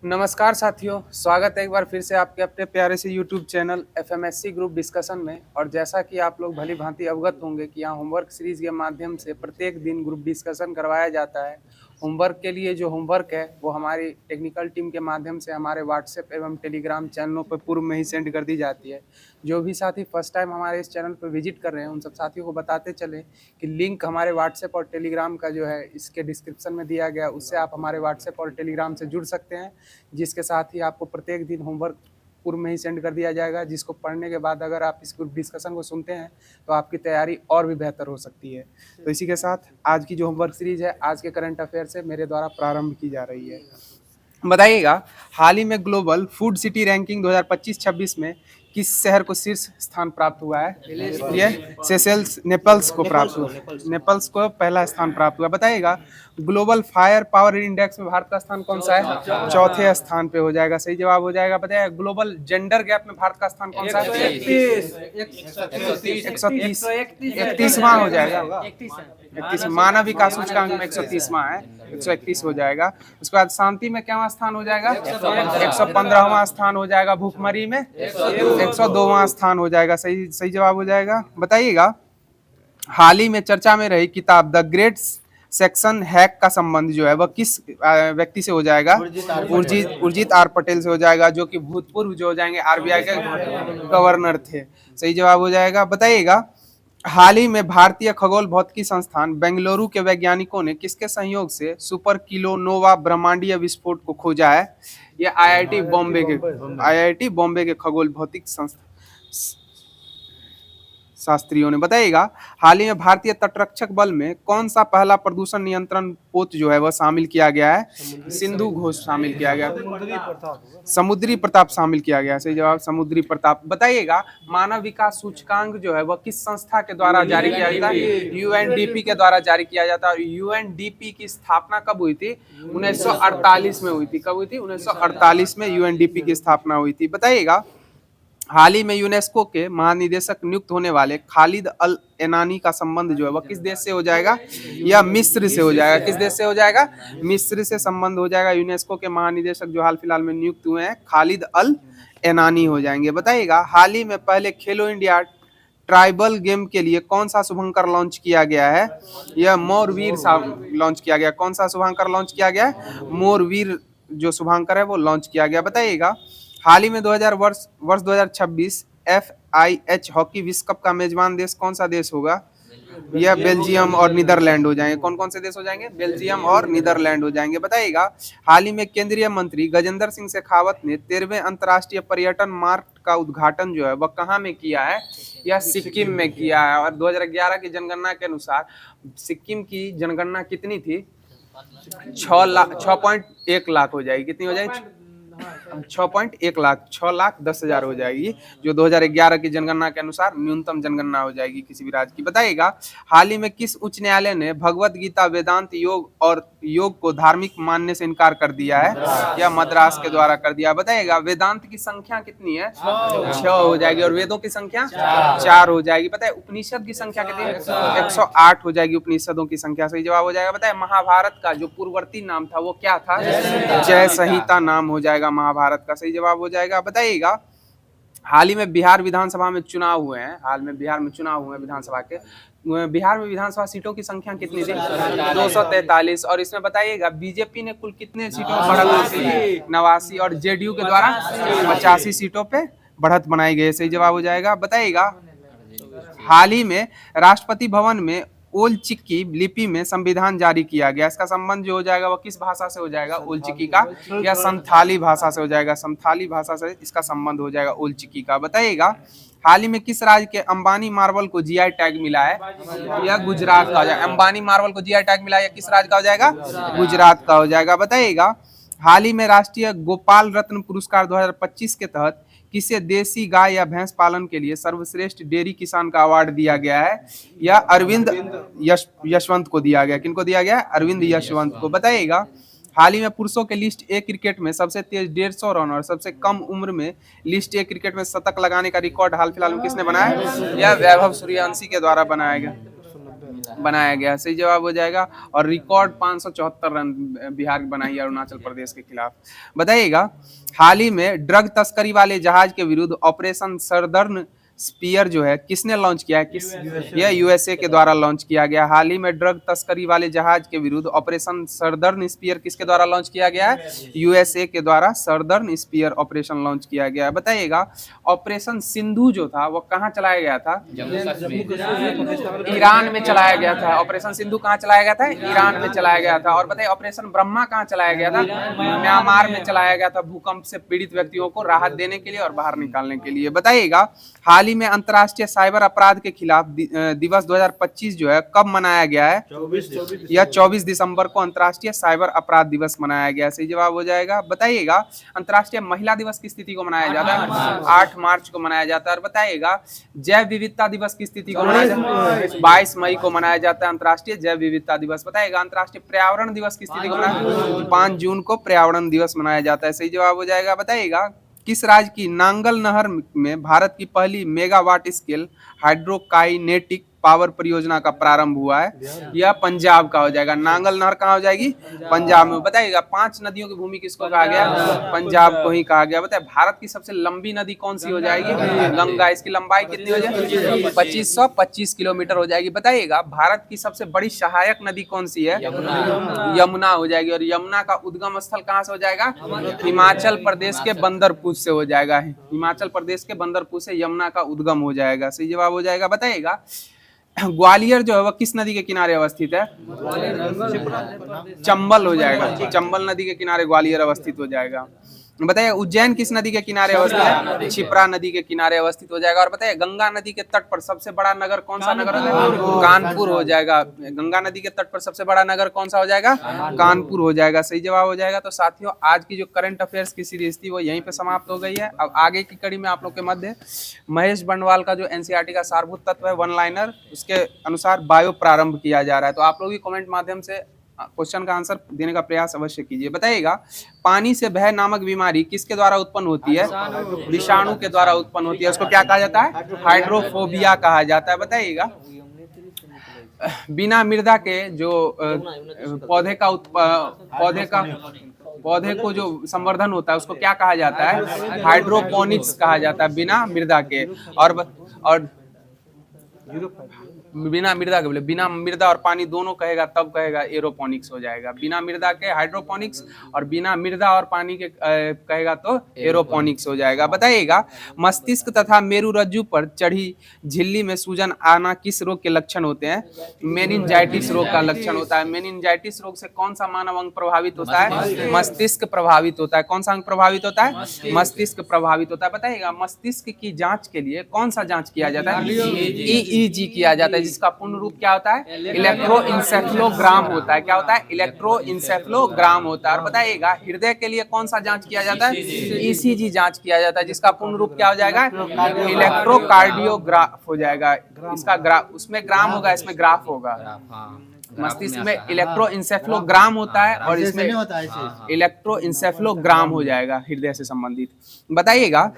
नमस्कार साथियों, स्वागत है एक बार फिर से आपके अपने प्यारे से यूट्यूब चैनल एफएमएससी ग्रुप डिस्कशन में। और जैसा कि आप लोग भली भांति अवगत होंगे कि यहाँ होमवर्क सीरीज के माध्यम से प्रत्येक दिन ग्रुप डिस्कशन करवाया जाता है। होमवर्क के लिए जो होमवर्क है वो हमारी टेक्निकल टीम के माध्यम से हमारे व्हाट्सएप एवं टेलीग्राम चैनलों पर पूर्व में ही सेंड कर दी जाती है। जो भी साथी फर्स्ट टाइम हमारे इस चैनल पर विजिट कर रहे हैं उन सब साथियों को बताते चले कि लिंक हमारे व्हाट्सएप और टेलीग्राम का जो है इसके डिस्क्रिप्शन में दिया गया, उससे आप हमारे व्हाट्सएप और टेलीग्राम से जुड़ सकते हैं, जिसके साथ ही आपको प्रत्येक दिन होमवर्क पूर्व में ही सेंड कर दिया जाएगा, जिसको पढ़ने के बाद अगर आप इस ग्रुप डिस्कशन को सुनते हैं तो आपकी तैयारी और भी बेहतर हो सकती है। तो इसी के साथ आज की जो होमवर्क सीरीज है आज के करंट अफेयर से मेरे द्वारा प्रारंभ की जा रही है। बताइएगा, हाल ही में ग्लोबल फूड सिटी रैंकिंग 2025-26 में किस शहर को शीर्ष स्थान प्राप्त हुआ है? ये सेशेल्स नेपल्स को प्राप्त हुआ, नेपल्स को पहला स्थान प्राप्त हुआ। बताइएगा, ग्लोबल फायर पावर इंडेक्स में भारत का स्थान कौन सा है? चौथे स्थान पे हो जाएगा, सही जवाब हो जाएगा। बताइएगा, ग्लोबल जेंडर गैप में भारत का स्थान कौन सा है? 131वां हो जाएगा। 31 मानव विकास सूचकांक में 130वां है, 131 हो जाएगा। उसके बाद शांति में क्या स्थान हो जाएगा? 115वां स्थान हो जाएगा। भूखमरी में 102वां स्थान हो जाएगा, सही सही जवाब हो जाएगा। बताइएगा, हाल ही में चर्चा में रही किताब द ग्रेट सेक्शन हैक का संबंध जो है वह किस व्यक्ति से हो जाएगा? उर्जित आर पटेल से हो जाएगा, जो कि भूतपूर्व जो हो जाएंगे आरबीआई के गवर्नर थे, सही जवाब हो जाएगा। बताइएगा, हाल ही में भारतीय खगोल भौतिकी संस्थान बेंगलुरु के वैज्ञानिकों ने किसके सहयोग से सुपर किलोनोवा ब्रह्मांडीय विस्फोट को खोजा है? यह आईआईटी बॉम्बे के खगोल भौतिक संस्थान शास्त्रियों ने। बताइएगा, हाल ही में भारतीय तटरक्षक बल में कौन सा पहला प्रदूषण नियंत्रण पोत जो है वह शामिल किया गया है? सिंधु घोष शामिल किया गया, समुद्री प्रताप शामिल किया गया, सही जवाब समुद्री प्रताप। बताइएगा, मानव विकास सूचकांक जो है वह किस संस्था के द्वारा जारी किया जाता है? यूएनडीपी के द्वारा जारी किया जाता है। यूएनडीपी की स्थापना कब हुई थी? 1948 में हुई थी। कब हुई थी? 1948 में यूएनडीपी की स्थापना हुई थी। बताइएगा, हाल ही में यूनेस्को के महानिदेशक नियुक्त होने वाले खालिद अल एनानी का संबंध जो है वह किस देश से हो जाएगा? या मिस्र से हो जाएगा। किस देश से हो जाएगा? मिस्र से संबंध हो जाएगा। यूनेस्को के महानिदेशक जो हाल फिलहाल में नियुक्त हुए हैं खालिद अल एनानी हो जाएंगे। बताइएगा, हाल ही में पहले खेलो इंडिया ट्राइबल गेम के लिए कौन सा शुभंकर लॉन्च किया गया है? यह मोरवीर लॉन्च किया गया। कौन सा शुभंकर लॉन्च किया गया? मोरवीर जो शुभंकर है वो लॉन्च किया गया। बताइएगा, हाल ही में 2026 FIH हॉकी विश्व कप का मेजबान देश कौन सा देश होगा? यह बेल्जियम और नीदरलैंड हो जाएंगे। कौन कौन से देश हो जाएंगे? बेल्जियम और नीदरलैंड हो जाएंगे। बताइएगा, हाल ही में केंद्रीय मंत्री गजेंद्र सिंह शेखावत ने 13वें अंतर्राष्ट्रीय पर्यटन मार्ट का उद्घाटन जो है वह कहाँ में किया है? यह सिक्किम में किया है। और 2011 की जनगणना के अनुसार सिक्किम की जनगणना कितनी थी? 6.1 लाख हो जाएगी। कितनी हो जाएगी? 6.1 लाख, 6,10,000 हो जाएगी, जो 2011 की जनगणना के अनुसार न्यूनतम जनगणना हो जाएगी किसी भी राज्य की। बताइएगा, हाल ही में किस उच्च न्यायालय ने भगवत गीता वेदांत योग और योग को धार्मिक मानने से इनकार कर दिया है? या मद्रास के द्वारा कर दिया। बताइएगा, वेदांत की संख्या कितनी है? 6 हो जाएगी। और वेदों की संख्या 4 हो जाएगी। बताए उपनिषद की संख्या कितनी है? 108 हो जाएगी उपनिषदों की संख्या, सही जवाब हो जाएगा। बताए महाभारत का जो पूर्ववर्ती नाम था वो क्या था? जय संहिता नाम हो जाएगा महाभारत का, सही जवाब हो जाएगा। बताइएगा, हाल ही में बिहार विधानसभा में चुनाव हुए हैं। हाल में बिहार में चुनाव हुए विधानसभा के। बिहार में विधानसभा सीटों की संख्या कितनी थी? 243। और इसमें बताइएगा, बीजेपी ने कुल कितने सीटों पर बढ़त हासिल की? 89। और जेडीयू के द्वारा 85 सीटों पे बढ़त बनाई गई, सही जवाब हो जाएगा। बताइएगा, हाल ही में राष्ट्रपति भवन में ओल चिकी लिपि में संविधान जारी किया गया। इसका संबंध जो हो जाएगा वह किस भाषा से हो जाएगा? ओल चिकी का, या संथाली भाषा से हो जाएगा? संथाली भाषा से इसका संबंध हो जाएगा ओल चिकी का। बताइएगा, हाल ही में किस राज्य के अंबानी मार्बल को जीआई टैग मिला है? यह गुजरात का हो जाएगा। अंबानी मार्बल को जीआई टैग मिला है, किस राज्य का हो जाएगा? गुजरात का हो जाएगा। बताइएगा, हाल ही में राष्ट्रीय गोपाल रत्न पुरस्कार 2025 के तहत किसे देसी गाय या भैंस पालन के लिए सर्वश्रेष्ठ डेयरी किसान का अवार्ड दिया गया है? या अरविंद यशवंत को दिया गया। किनको दिया गया? अरविंद यशवंत को। बताइएगा, हाल ही में पुरुषों के लिस्ट ए क्रिकेट में सबसे तेज 150 रन और सबसे कम उम्र में लिस्ट ए क्रिकेट में शतक लगाने का रिकॉर्ड हाल फिलहाल में किसने बनाया? यह वैभव सूर्यवंशी के द्वारा बनाया गया। बनाया गया, सही जवाब हो जाएगा। और रिकॉर्ड 574 रन बिहार बनाई अरुणाचल प्रदेश के खिलाफ। बताइएगा, हाल ही में ड्रग तस्करी वाले जहाज के विरुद्ध ऑपरेशन सर्दर्न स्पीयर जो है किसने लॉन्च किया है? किस यह यूएसए के द्वारा लॉन्च किया गया। हाल ही में ड्रग तस्करी वाले जहाज के विरुद्ध ऑपरेशन सर्दर्न स्पीयर किसके द्वारा लॉन्च किया गया है? यूएसए के द्वारा सर्दर्न स्पीयर ऑपरेशन लॉन्च किया गया है। बताइएगा, ऑपरेशन सिंधु जो था वो कहाँ चलाया गया था? ईरान में चलाया गया था। ऑपरेशन सिंधु कहाँ चलाया गया था? ईरान में चलाया गया था। और बताइए, ऑपरेशन ब्रह्मा कहाँ चलाया गया था? म्यांमार में चलाया गया था, भूकंप से पीड़ित व्यक्तियों को राहत देने के लिए और बाहर निकालने के लिए। बताइएगा, हाल ही में अंतर्राष्ट्रीय साइबर अपराध के खिलाफ दिवस 2025 जो है कब मनाया गया है? 24 दिसंबर को अंतर्राष्ट्रीय साइबर अपराध दिवस मनाया गया। सही जवाब हो जाएगा। बताइएगा, अंतर्राष्ट्रीय महिला दिवस किस तिथि को मनाया जाता है? 8 मार्च को मनाया जाता है। और बताइएगा, जैव विविधता दिवस किस तिथि को मनाया जाता है? 22 मई को मनाया जाता है अंतर्राष्ट्रीय जैव विविधता दिवस। बताइएगा, अंतर्राष्ट्रीय पर्यावरण दिवस किस तिथि को मनाया? 5 जून को पर्यावरण दिवस मनाया जाता है। सही जवाब हो जाएगा। बताइएगा, किस राज्य की नांगल नहर में भारत की पहली मेगावाट स्केल हाइड्रोकाइनेटिक पावर परियोजना का प्रारंभ हुआ है? यह पंजाब का हो जाएगा। नांगल नहर कहाँ हो जाएगी? पंजाब में। बताइएगा, 5 नदियों की भूमि किसको कहा गया? पंजाब को ही कहा गया। बताइए, भारत की सबसे लंबी नदी कौन सी हो जाएगी? गंगा। इसकी लंबाई कितनी हो जाएगी? 2525 किलोमीटर हो जाएगी। बताइएगा, भारत की सबसे बड़ी सहायक नदी कौन सी है? यमुना हो जाएगी। और यमुना का उद्गम स्थल कहाँ से हो जाएगा? हिमाचल प्रदेश के बंदरपुर से हो जाएगा। हिमाचल प्रदेश के बंदरपुर से यमुना का उद्गम हो जाएगा। सही जवाब हो जाएगा। बताइएगा, ग्वालियर जो है वह किस नदी के किनारे अवस्थित है? चंबल हो जाएगा। चंबल नदी के किनारे ग्वालियर अवस्थित हो जाएगा। बताइए, उज्जैन किस नदी के किनारे अवस्थित है? क्षिप्रा नदी के किनारे अवस्थित हो जाएगा। और बताइए, गंगा नदी के तट पर सबसे बड़ा नगर कौन सा नगर है? कानपुर हो जाएगा। गंगा नदी के तट पर सबसे बड़ा नगर कौन सा हो जाएगा? कानपुर हो जाएगा। सही जवाब हो जाएगा। तो साथियों, आज की जो करंट अफेयर्स की सीरीज थी वो यहीं पे समाप्त हो गई है। अब आगे की कड़ी में आप लोग के मध्य महेश बंडवाल का जो एनसीईआरटी का सारभूत तत्व है, वन लाइनर, उसके अनुसार बायो प्रारंभ किया जा रहा है। तो आप लोग भी कमेंट माध्यम से क्वेश्चन का आंसर देने का प्रयास अवश्य कीजिए। बताइएगा, पानी से भय नामक बीमारी किसके द्वारा उत्पन्न होती है? विषाणु के द्वारा उत्पन्न होती है। उसको क्या कहा जाता है? हाइड्रोफोबिया कहा जाता है। बताइएगा, बिना मृदा के जो पौधे को जो संवर्धन होता है उसको क्या कहा जाता है? हाइड्रोपोनिक्स कहा जाता है, बिना मृदा के। और बिना मृदा के बोले, बिना मृदा और पानी दोनों कहेगा तब कहेगा एरोपोनिक्स हो जाएगा। बिना मृदा के हाइड्रोपोनिक्स और बिना मृदा और पानी के कहेगा तो एरोपोनिक्स हो जाएगा। बताइएगा, मस्तिष्क तथा मेरुरज्जु पर चढ़ी झिल्ली में सूजन आना किस रोग के लक्षण होते हैं? मेनिंजाइटिस रोग का लक्षण होता है। मेनिंजाइटिस रोग से कौन सा मानव अंग प्रभावित होता है? मस्तिष्क प्रभावित होता है। कौन सा अंग प्रभावित होता है? मस्तिष्क प्रभावित होता है। बताइएगा, मस्तिष्क की जांच के लिए कौन सा जांच किया जाता है? ईईजी किया जाता है, जिसका पूर्ण रूप क्या होता है? इलेक्ट्रोइंसेफेलोग्राम होता है। क्या होता है? इलेक्ट्रोइंसेफेलोग्राम होता है। और बताइएगा, हृदय के लिए कौन सा जांच किया जाता है? ईसीजी जांच किया जाता है, जिसका पूर्ण रूप क्या हो जाएगा? इलेक्ट्रोकार्डियोग्राफ हो जाएगा। इसका ग्राफ, उसमें ग्राम होगा, इसमें ग्राफ होगा। मस्तिष्क में इलेक्ट्रोइंसेफेलोग्राम होता है और इसमें इलेक्ट्रोइंसेफेलोग्राम हो जाएगा हृदय से संबंधित। बताइएगा,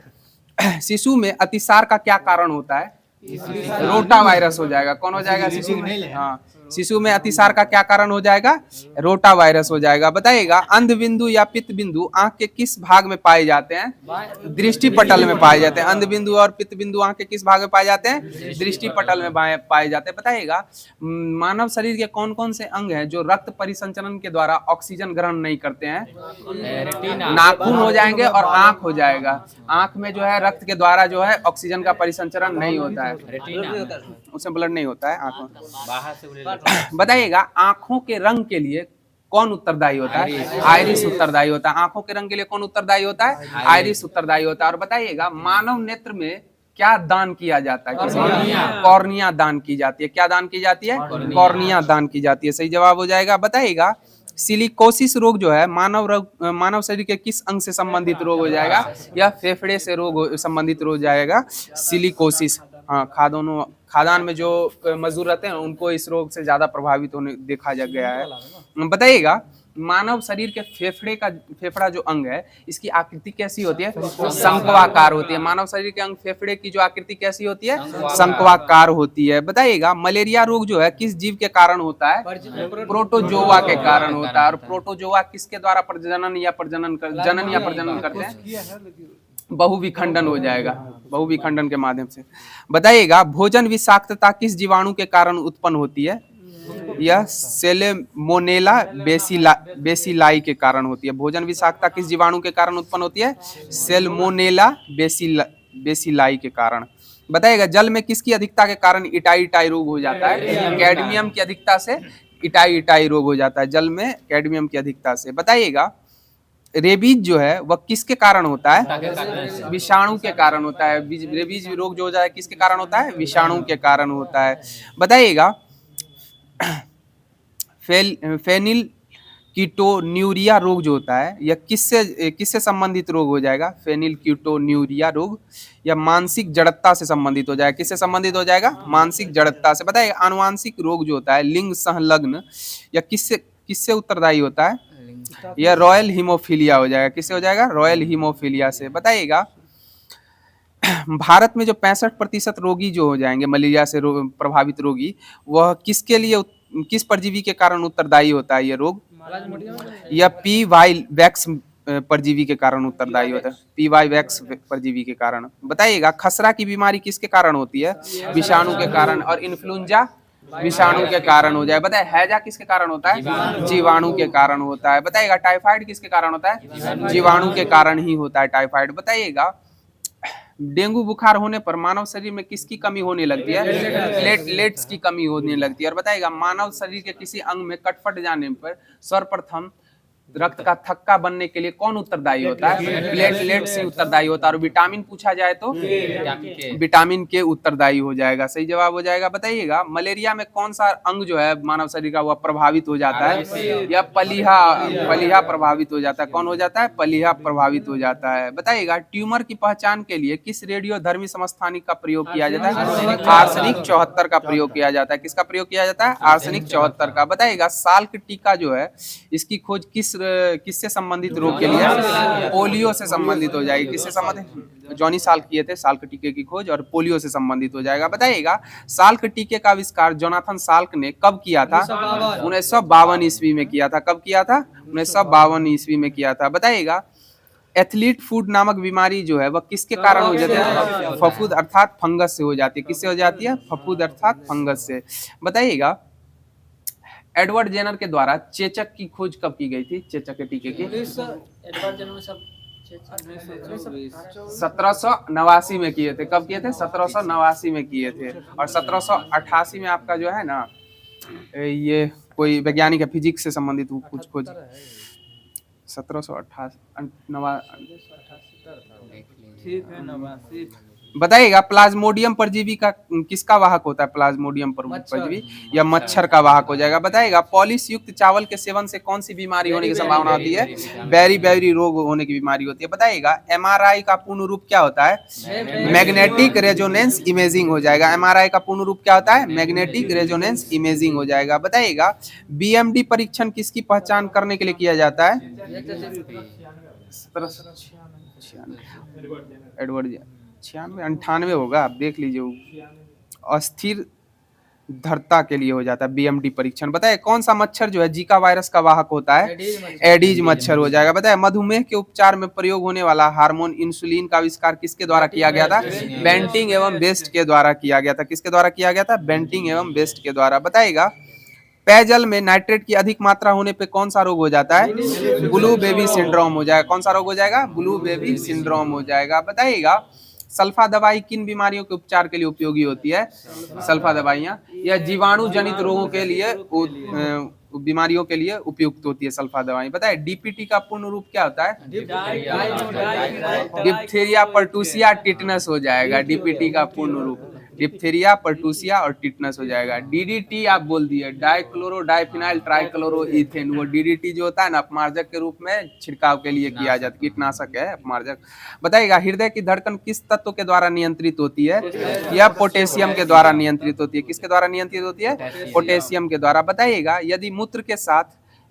शिशु में अतिसार का क्या कारण होता है? रोटा वायरस हो जाएगा। कौन हो जाएगा? शिशु में। हाँ, शिशु में अतिसार का क्या कारण हो जाएगा? रोटा वायरस हो जाएगा। बताइएगा, अंध बिंदु या पित्त बिंदु आंख के किस भाग में पाए जाते हैं? दृष्टि पटल में पाए जाते हैं। अंध बिंदु और पित्त बिंदु आंख के किस भाग में पाए जाते हैं? दृष्टि पटल में पाए जाते हैं। बताइएगा, मानव शरीर के कौन कौन से अंग हैं जो रक्त परिसंचरण के द्वारा ऑक्सीजन ग्रहण नहीं करते हैं? नाखून हो जाएंगे और आंख हो जाएगा। आंख में जो है रक्त के द्वारा जो है ऑक्सीजन का परिसंचरण नहीं होता है, उसमें ब्लड नहीं होता है आंखों में। बताइएगा, आंखों के रंग के लिए कौन उत्तरदायी होता है? आइरिस उत्तरदायी होता है। आंखों के रंग के लिए कौन उत्तरदायी होता है? आइरिस उत्तरदायी होता है। और बताइएगा, मानव नेत्र में क्या दान किया जाता है? कॉर्निया दान की जाती है। क्या दान की जाती है? कॉर्निया दान की जाती है। सही जवाब हो जाएगा। बताइएगा, सिलिकोसिस रोग जो है मानव शरीर के किस अंग से संबंधित रोग हो जाएगा? या फेफड़े से रोग संबंधित हो जाएगा सिलिकोसिस। हाँ, खादान में जो मजदूर रहते हैं उनको इस रोग से ज्यादा प्रभावित होने देखा गया है। बताइएगा, मानव शरीर के फेफड़ा जो अंग है, इसकी आकृति कैसी होती है? शंक्वाकार होती है। मानव शरीर के अंग फेफड़े की जो आकृति कैसी होती है? शंक्वाकार होती है। बताइएगा मलेरिया रोग जो है किस जीव के कारण होता है? प्रोटोजोआ के कारण होता है। और प्रोटोजोआ किसके द्वारा जनन या प्रजनन करते हैं? बहुविखंडन हो जाएगा, बहुविखंडन के माध्यम से। बताइएगा भोजन विषाक्तता किस जीवाणु के कारण उत्पन्न होती है? यह सेलेमोनेला बेसिलाई के कारण होती है। भोजन विषाक्तता किस जीवाणु के कारण उत्पन्न होती है? सेल्मोनेला बेसिलाई के कारण। बताइएगा जल में किसकी अधिकता के कारण इटाई रोग हो जाता है? कैडमियम की अधिकता से इटाई रोग हो जाता है, जल में कैडमियम की अधिकता से। बताइएगा रेबीज जो है वह किसके कारण होता है? विषाणु के कारण होता है। रेबीज रोग जो हो जाए किसके कारण होता है? विषाणु के कारण होता है। बताइएगा फेनिल कीटोन्यूरिया रोग जो होता है यह किससे संबंधित रोग हो जाएगा? फेनिल कीटोन्यूरिया रोग या मानसिक जड़ता से संबंधित हो जाएगा। किससे संबंधित हो जाएगा? मानसिक जड़ता से। बताइए आनुवांशिक रोग जो होता है लिंग संलग्न या किससे उत्तरदायी होता है? यह रॉयल हीमोफीलिया हो जाएगा। किससे हो जाएगा? रॉयल हीमोफीलिया से। बताइएगा भारत में जो 65% रोगी जो हो जाएंगे मलेरिया से प्रभावित रोगी, वह किस परजीवी के कारण उत्तरदायी होता है? ये रोग या पी वाई वैक्स परजीवी के कारण उत्तरदायी होता है। पी वाई वैक्स परजीवी के कारण। बताइएगा खसरा की बीमारी किसके कारण होती है? विषाणु के कारण। और इन्फ्लुएंजा विषाणु के कारण हो जाए। बताए हैजा किसके कारण होता है? जीवाणु के कारण होता है। बताइएगा टाइफाइड किसके कारण होता है? जीवाणु के कारण ही होता है टाइफाइड। बताइएगा डेंगू बुखार होने पर मानव शरीर में किसकी कमी होने लगती है? प्लेटलेट्स की कमी होने लगती है। और बताइएगा मानव शरीर के किसी अंग में कटफट जाने पर सर्वप्रथम रक्त का थक्का बनने के लिए कौन उत्तरदायी होता है? प्लेटलेट से उत्तरदायी होता है। और विटामिन पूछा जाए तो विटामिन के उत्तरदायी हो जाएगा। सही जवाब हो जाएगा। बताइएगा मलेरिया में कौन सा अंग जो है मानव शरीर का वह प्रभावित हो जाता है? या पलीहा प्रभावित हो जाता है। कौन हो जाता है? पलीहा प्रभावित हो जाता है। बताइएगा ट्यूमर की पहचान के लिए किस रेडियोधर्मी समस्थानिक का प्रयोग किया जाता है? आर्सेनिक 74 का प्रयोग किया जाता है। किसका प्रयोग किया जाता है? आर्सेनिक 74 का। बताइएगा साल्क टीका जो है इसकी खोज किससे संबंधित रोग के लिए? पोलियो से संबंधित हो जाएगी। किससे संबंधित? जॉनी साल्क किए थे साल्क टीके की खोज, और पोलियो से संबंधित हो जाएगा। बताइएगा साल्क टीके का आविष्कार जोनाथन साल्क ने कब किया था? 1952 ईस्वी में किया था। कब किया था? 1952 ईस्वी में किया था। बताइएगा एथलीट फूड नामक बीमारी जो है वह किसके कारण हो जाती है? फफूंद अर्थात फंगस से हो जाती है। किससे हो जाती है? फफूंद अर्थात फंगस से। बताइएगा एडवर्ड जेनर के द्वारा चेचक की खोज कब की गई थी? चेचक के टीके की 1789 में किए थे। कब किए थे? 1789 में किए थे। और 1788 में आपका जो है ना ये कोई वैज्ञानिक है फिजिक्स से संबंधित कुछ खोज 1788। बताइएगा प्लाज्मोडियम परजीवी का किसका वाहक होता है? प्लाज्मोडियम परजीवी या मच्छर का वाहक हो जाएगा। बताइएगा पॉलिश युक्त चावल के सेवन से कौन सी बीमारी होने की संभावना होती है? बेरी रोग होने की बीमारी होती है। बताइएगा एमआरआई का पूर्ण रूप क्या होता है? मैग्नेटिक रेजोनेंस इमेजिंग हो जाएगा। एमआरआई का पूर्ण रूप क्या होता है? मैग्नेटिक रेजोनेंस इमेजिंग हो जाएगा। बताइएगा बीएमडी परीक्षण किसकी पहचान करने के लिए किया जाता है? एडवर्ड 96 होगा, आप देख लीजिए। अस्थिर धरता के लिए हो जाता है बीएमडी परीक्षण। बताए कौन सा मच्छर जो है जीका वायरस का वाहक होता है? एडीज मच्छर हो जाएगा। बताए मधुमेह के उपचार में प्रयोग होने वाला हार्मोन इंसुलिन का आविष्कार किसके द्वारा किया गया था? बेंटिंग एवं बेस्ट के द्वारा किया गया था। किसके द्वारा किया गया था? बेंटिंग एवं बेस्ट के द्वारा। बताइएगा पेयजल में नाइट्रेट की अधिक मात्रा होने पे कौन सा रोग हो जाता है? ब्लू बेबी सिंड्रोम हो जाएगा। कौन सा रोग हो जाएगा? ब्लू बेबी सिंड्रोम हो जाएगा। बताइएगा सल्फा दवाई किन बीमारियों के उपचार के लिए उपयोगी होती है? सल्फा दवाइयाँ या जीवाणु जनित रोगों के लिए बीमारियों के लिए उपयुक्त होती है सल्फा दवाई। बताए डीपीटी का पूर्ण रूप क्या होता है? डिप्थीरिया पर्टूसिया टिटनस हो जाएगा। डीपीटी का पूर्ण रूप डिप्थीरिया पर्टूसिया और टिटनस हो जाएगा। डीडीटी आप बोल दिए डाइक्लोरो डाइफिनाइल ट्राइक्लोरोइथेन। वो डीडीटी जो होता है ना अपमार्जक के रूप में छिड़काव के लिए किया जाता है, कीटनाशक है अपमार्जक। बताइएगा हृदय की धड़कन किस तत्व के द्वारा नियंत्रित होती है? या पोटेशियम के द्वारा नियंत्रित होती है। किसके द्वारा नियंत्रित होती है? पोटेशियम के द्वारा। बताइएगा यदि मूत्र के साथ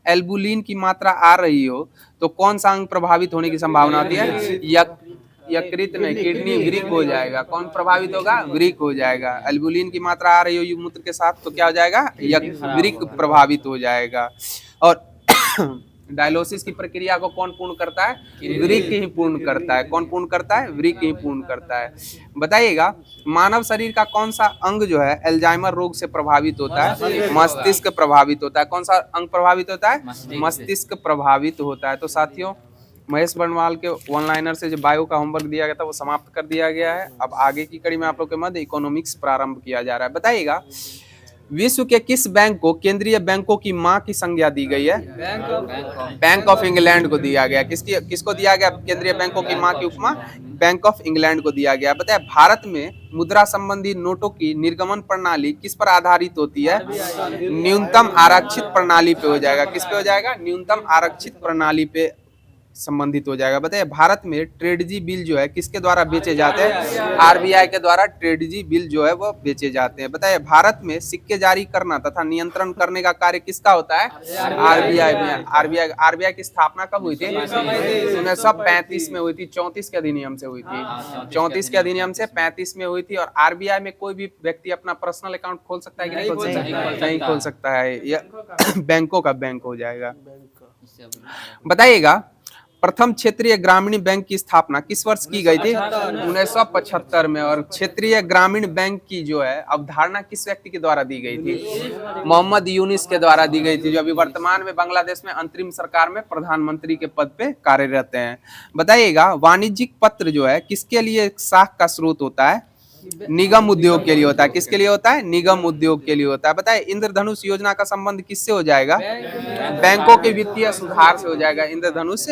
एल्बुलिन की मात्रा आ रही हो तो कौन सा अंग प्रभावित होने की संभावना होती है? यकृत नहीं, किडनी वृक हो जाएगा। कौन प्रभावित होगा? वृक हो जाएगा। एल्बुलिन की मात्रा आ रही हो मूत्र के साथ तो क्या हो जाएगा? वृक प्रभावित हो जाएगा। और डायलिसिस की प्रक्रिया को कौन पूर्ण करता है? वृक ही पूर्ण करता है। कौन पूर्ण करता है? वृक ही पूर्ण करता है। बताइएगा मानव शरीर का कौन सा अंग जो है अल्जाइमर रोग से प्रभावित होता है? मस्तिष्क प्रभावित होता है। कौन सा अंग प्रभावित होता है? मस्तिष्क प्रभावित होता है। तो साथियों महेश बर्णवाल के वन लाइनर से जो बायो का होमवर्क दिया गया था वो समाप्त कर दिया गया है। अब आगे की कड़ी में आप लोग के मध्य इकोनॉमिक्स प्रारंभ किया जा रहा है। बताइएगा विश्व के किस बैंक को केंद्रीय बैंकों की मां की संज्ञा दी गई है? बैंक ऑफ इंग्लैंड को दिया गया। किसको दिया गया केंद्रीय बैंकों की मां की उपमा? बैंक ऑफ इंग्लैंड को दिया गया। बताया भारत में मुद्रा संबंधी नोटों की निर्गमन प्रणाली किस पर आधारित होती है? न्यूनतम आरक्षित प्रणाली पे हो जाएगा। किस पे हो जाएगा? न्यूनतम आरक्षित प्रणाली पे संबंधित हो जाएगा। बताइए भारत में ट्रेडजी बिल जो है किसके द्वारा बेचे जाते हैं? आरबीआई के द्वारा ट्रेडजी बिल जो है वो बेचे जाते हैं। बताइए भारत में सिक्के जारी करना तथा नियंत्रण करने का कार्य किसका होता है? आरबीआई में। आरबीआई की स्थापना कब हुई थी? 1935 में हुई थी। 34 के अधिनियम से हुई थी। 34 के अधिनियम से 35 में हुई थी। और आरबीआई में कोई भी व्यक्ति अपना पर्सनल अकाउंट खोल सकता है कि नहीं खोल सकता? नहीं खोल सकता है। यह बैंकों का बैंक हो जाएगा। बताइएगा प्रथम क्षेत्रीय ग्रामीण बैंक की स्थापना किस वर्ष की गई थी? 1975 में। और क्षेत्रीय ग्रामीण बैंक की जो है अवधारणा किस व्यक्ति के द्वारा दी गई थी? मोहम्मद यूनिस के द्वारा दी गई थी, जो अभी वर्तमान में बांग्लादेश में अंतरिम सरकार में प्रधानमंत्री के पद पे कार्यरत हैं। बताइएगा वाणिज्यिक पत्र जो है किसके लिए साख का स्रोत होता है? निगम उद्योग के लिए होता है। किसके लिए होता है? निगम उद्योग के लिए होता है। बताए इंद्रधनुष योजना का संबंध किससे हो जाएगा? बैंकों के वित्तीय सुधार से हो जाएगा इंद्रधनुष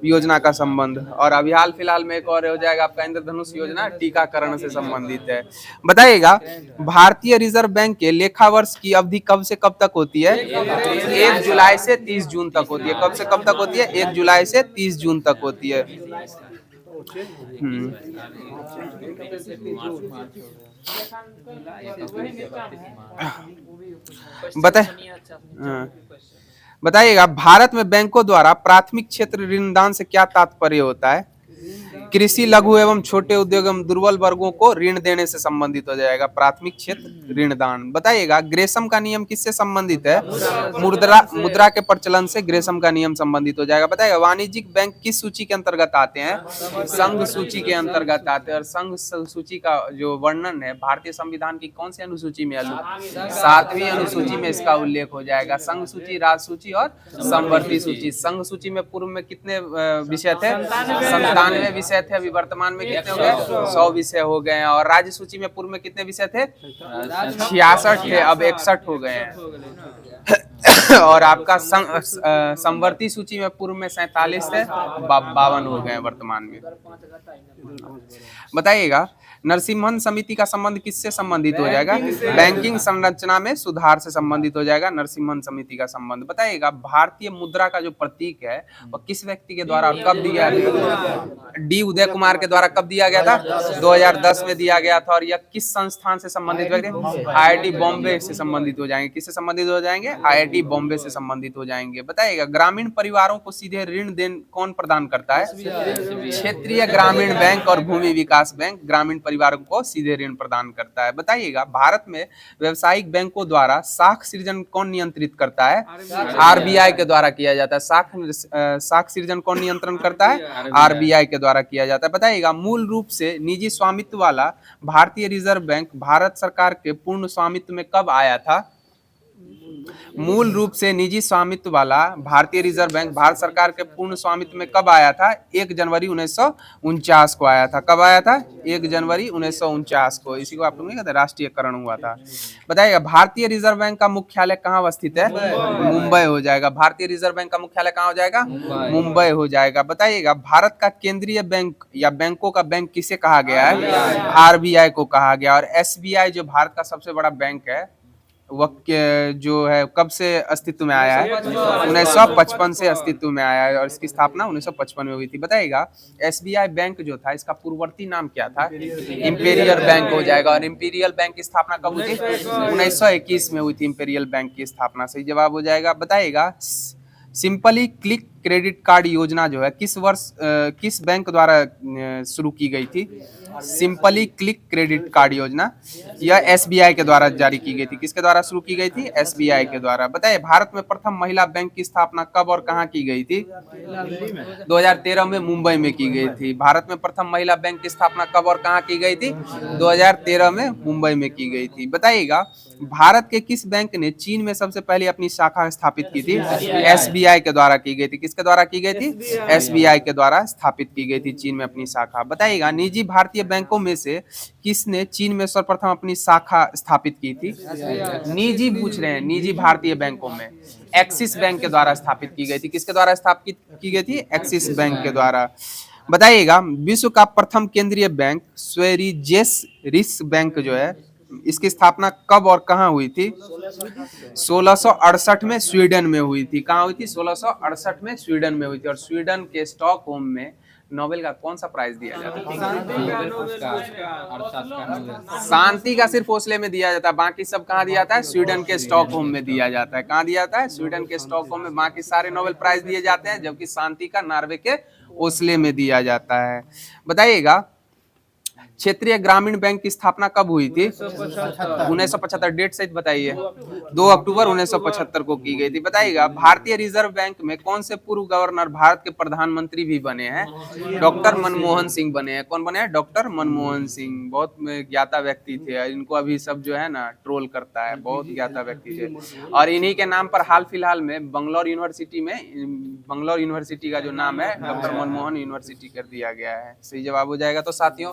योजना का संबंध। और अभी हाल फिलहाल में एक और हो जाएगा आपका इंद्रधनुष योजना टीकाकरण से संबंधित है। बताइएगा भारतीय रिजर्व बैंक के लेखा वर्ष की अवधि कब से कब तक होती है? 1 जुलाई से 30 जून तक होती है। कब से कब तक होती है? 1 जुलाई से 30 जून तक होती है। बताइएगा भारत में बैंकों द्वारा प्राथमिक क्षेत्र ऋणदान से क्या तात्पर्य होता है? कृषि लघु एवं छोटे उद्योग एवं दुर्बल वर्गों को ऋण देने से संबंधित हो जाएगा प्राथमिक क्षेत्र ऋणदान। बताइएगा ग्रेसम का नियम किससे संबंधित है? मुद्रा के प्रचलन से ग्रेसम का नियम संबंधित हो जाएगा। बताइएगा वाणिज्यिक बैंक किस सूची के अंतर्गत आते हैं? संघ सूची के अंतर्गत आते हैं। और संघ सूची का जो वर्णन है भारतीय संविधान की कौन सी अनुसूची में? 7वीं अनुसूची में इसका उल्लेख हो जाएगा। संघ सूची, राज सूची और समवर्ती सूची। संघ सूची में पूर्व में कितने विषय थे? 97 विषय थे। अभी वर्तमान में कितने हो गए? 100 विषय हो गए हैं। और राज्य सूची में पूर्व में कितने विषय थे? 66 थे, अब 61 हो गए हैं। और आपका समवर्ती सूची में पूर्व में 47 थे, 52 हो गए हैं वर्तमान में। बताइएगा नरसिम्हन समिति का संबंध किससे संबंधित हो जाएगा? बैंकिंग संरचना में सुधार से संबंधित हो जाएगा नरसिम्हन समिति का संबंध। बताइएगा भारतीय मुद्रा का जो प्रतीक है वो किस व्यक्ति के द्वारा कब दिया गया? डी उदय कुमार के द्वारा कब दिया गया था? 2010 में दिया गया था। और यह किस संस्थान से संबंधित व्यक्ति? IIT बॉम्बे से संबंधित हो जाएंगे। किससे संबंधित हो जाएंगे? IIT बॉम्बे से संबंधित हो जाएंगे। बताइएगा ग्रामीण परिवारों को सीधे ऋण कौन प्रदान करता है? क्षेत्रीय ग्रामीण बैंक और भूमि विकास बैंक ग्रामीण परिवारों को सीधे ऋण प्रदान करता है। बताइएगा भारत में व्यवसायिक बैंकों द्वारा साख सृजन कौन नियंत्रित करता है? आरबीआई के द्वारा किया जाता है। साख सृजन कौन नियंत्रण करता है? आरबीआई के द्वारा किया जाता है। बताइएगा मूल रूप से निजी स्वामित्व वाला भारतीय रिजर्व बैंक भारत सरकार के पूर्ण स्वामित्व में कब आया था? मूल रूप से निजी स्वामित्व वाला भारतीय रिजर्व बैंक भारत सरकार के पूर्ण स्वामित्व में कब आया था? 1 जनवरी 1949 को आया था। कब आया था? 1 जनवरी 1949 को। इसी को आप लोग नहीं कहते राष्ट्रीयकरण हुआ था। बताइएगा भारतीय रिजर्व बैंक का मुख्यालय कहाँ अवस्थित है? मुंबई हो जाएगा। भारतीय रिजर्व बैंक का मुख्यालय कहाँ हो जाएगा? मुंबई हो जाएगा। बताइएगा भारत का केंद्रीय बैंक या बैंकों का बैंक किसे कहा गया है? आरबीआई को कहा गया। और एसबीआई जो भारत का सबसे बड़ा बैंक है वह जो है कब से अस्तित्व में आया है? 1955 से अस्तित्व में आया है। और इसकी स्थापना 1955 में हुई थी। बताइएगा एसबीआई बैंक जो था इसका पूर्ववर्ती नाम क्या था? इंपीरियल बैंक हो जाएगा। और इंपीरियल बैंक की स्थापना कब हुई थी? 1921 में हुई थी इंपीरियल बैंक की स्थापना। सही जवाब हो जाएगा। बताइएगा सिंपली क्लिक क्रेडिट कार्ड योजना जो है किस वर्ष किस बैंक द्वारा शुरू की गई थी? सिंपली क्लिक क्रेडिट कार्ड योजना यह एसबीआई के द्वारा जारी की गई थी। किसके द्वारा शुरू की गई थी? एसबीआई के द्वारा। बताइए भारत में प्रथम महिला बैंक की स्थापना कब और कहाँ की गई थी? 2013 में मुंबई में की गई थी। भारत में प्रथम महिला बैंक की स्थापना कब और कहाँ की गई थी? 2013 में मुंबई में की गई थी। बताइएगा भारत के किस बैंक ने चीन में सबसे पहले अपनी शाखा स्थापित की थी? एसबीआई के द्वारा की गई थी। किसके द्वारा की गई थी? एसबीआई के द्वारा स्थापित की गई थी चीन में अपनी शाखा। बताइएगा निजी भारतीय बैंकों में से किसने चीन में सर्वप्रथम अपनी शाखा स्थापित की थी? निजी पूछ रहे हैं, निजी भारतीय बैंकों में एक्सिस बैंक के द्वारा स्थापित की गई थी। किसके द्वारा स्थापित की गई थी? एक्सिस बैंक के द्वारा। बताइएगा विश्व का प्रथम केंद्रीय बैंक स्वेरिजेस रिस बैंक जो है इसकी स्थापना कब और कहाँ हुई थी? 1668 में स्वीडन में हुई थी। कहाँ हुई थी? 1668 में स्वीडन में हुई थी। और स्वीडन के स्टॉकहोम में नोबेल का कौन सा प्राइज दिया जाता है? शांति का सिर्फ ओस्ले में दिया जाता है, बाकी सब कहाँ दिया जाता है? स्वीडन के स्टॉकहोम में दिया जाता है। कहाँ दिया जाता है? स्वीडन के स्टॉकहोम में। बाकी सारे नोबेल प्राइज दिए जाते हैं, जबकि शांति का नॉर्वे के ओस्ले में दिया जाता है। बताइएगा क्षेत्रीय ग्रामीण बैंक की स्थापना कब हुई थी? 1975। डेट सहित बताइए। 2 अक्टूबर 1975 को की गई थी। बताइएगा भारतीय रिजर्व बैंक में कौन से पूर्व गवर्नर भारत के प्रधानमंत्री भी बने हैं? डॉक्टर मनमोहन सिंह बने हैं। कौन बने हैं? डॉक्टर मनमोहन सिंह। बहुत ज्ञाता व्यक्ति थे, इनको अभी सब जो है ना ट्रोल करता है, बहुत ज्ञाता व्यक्ति थे। और इन्हीं के नाम पर हाल फिलहाल में बंगलौर यूनिवर्सिटी का जो नाम है डॉक्टर मनमोहन यूनिवर्सिटी कर दिया गया है। सही जवाब हो जाएगा। तो साथियों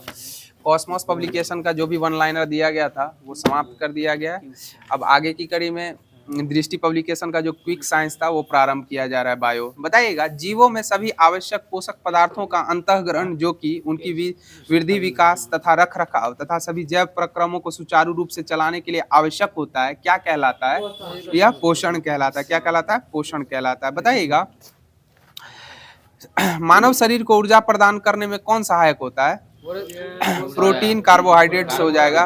कॉस्मोस पब्लिकेशन का जो भी वन लाइनर दिया गया था वो समाप्त कर दिया गया है। अब आगे की कड़ी में दृष्टि पब्लिकेशन का जो क्विक साइंस था वो प्रारंभ किया जा रहा है, बायो। बताइएगा जीवों में सभी आवश्यक पोषक पदार्थों का अंतःग्रहण जो कि उनकी वृद्धि, विकास तथा रख रखाव तथा सभी जैव प्रक्रमों को सुचारू रूप से चलाने के लिए आवश्यक होता है, क्या कहलाता है? यह पोषण कहलाता है। क्या कहलाता है? पोषण कहलाता है। बताइएगा मानव शरीर को ऊर्जा प्रदान करने में कौन सहायक होता है? प्रोटीन, कार्बोहाइड्रेट्स हो जाएगा।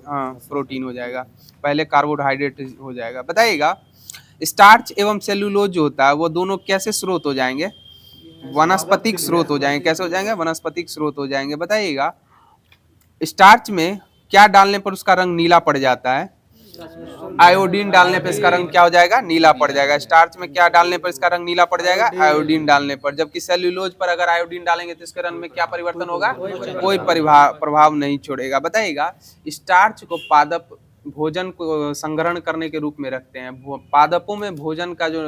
हाँ प्रोटीन हो जाएगा, पहले कार्बोहाइड्रेट हो जाएगा। बताइएगा स्टार्च एवं सेलुलोज जो होता है वो दोनों कैसे स्रोत हो जाएंगे? वनस्पतिक स्रोत हो जाएंगे। कैसे हो जाएंगे? वनस्पतिक स्रोत हो जाएंगे। बताइएगा स्टार्च में क्या डालने पर उसका रंग नीला पड़ जाता है? आयोडीन डालने पर इसका रंग क्या हो जाएगा? नीला पड़ जाएगा। स्टार्च में क्या डालने पर इसका रंग नीला पड़ जाएगा? आयोडीन डालने पर। जबकि सेल्यूलोज पर अगर आयोडीन डालेंगे तो इसके रंग में क्या परिवर्तन होगा? कोई प्रभाव नहीं छोड़ेगा। बताइएगा स्टार्च को पादप भोजन को संग्रहण करने के रूप में रखते हैं। पादपों में भोजन का जो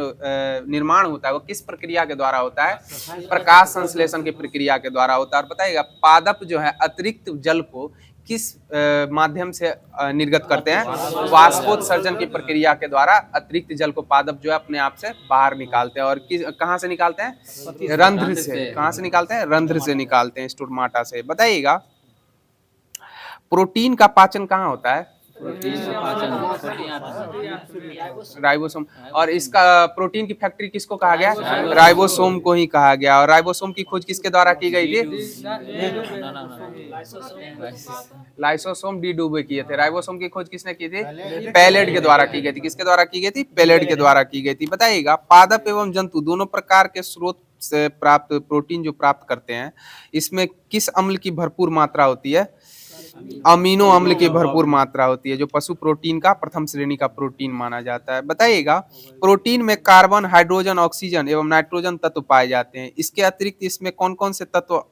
निर्माण होता है वो किस प्रक्रिया के द्वारा होता है? प्रकाश संश्लेषण की प्रक्रिया के द्वारा होता है। और बताइएगा पादप जो है अतिरिक्त जल को किस माध्यम से निर्गत करते हैं? वाष्पोत्सर्जन की प्रक्रिया के द्वारा अतिरिक्त जल को पादप जो है अपने आप से बाहर निकालते हैं। और कहाँ से निकालते हैं? रंध्र से। कहाँ से निकालते हैं? रंध्र से निकालते हैं, स्टोमाटा से। बताइएगा प्रोटीन का पाचन कहाँ होता है? राइबोसोम। और इसका प्रोटीन की फैक्ट्री किसको कहा गया? राइबोसोम को ही कहा गया। और राइबोसोम की खोज किसके द्वारा की गई थी? लाइसोसोम डी डुबे किए थे। राइबोसोम की खोज किसने की थी? पेलेट के द्वारा की गई थी। किसके द्वारा की गई थी? पेलेट के द्वारा की गई थी। बताइएगा पादप एवं जंतु दोनों प्रकार के स्रोत से प्राप्त प्रोटीन जो प्राप्त करते हैं इसमें किस अम्ल की भरपूर मात्रा होती है? अमीनो अम्ल की भरपूर मात्रा होती है, जो पशु प्रोटीन का प्रथम श्रेणी का प्रोटीन माना जाता है। बताइएगा प्रोटीन में कार्बन, हाइड्रोजन, ऑक्सीजन एवं नाइट्रोजन तत्व पाए जाते हैं। इसके अतिरिक्त इसमें कौन कौन से तत्व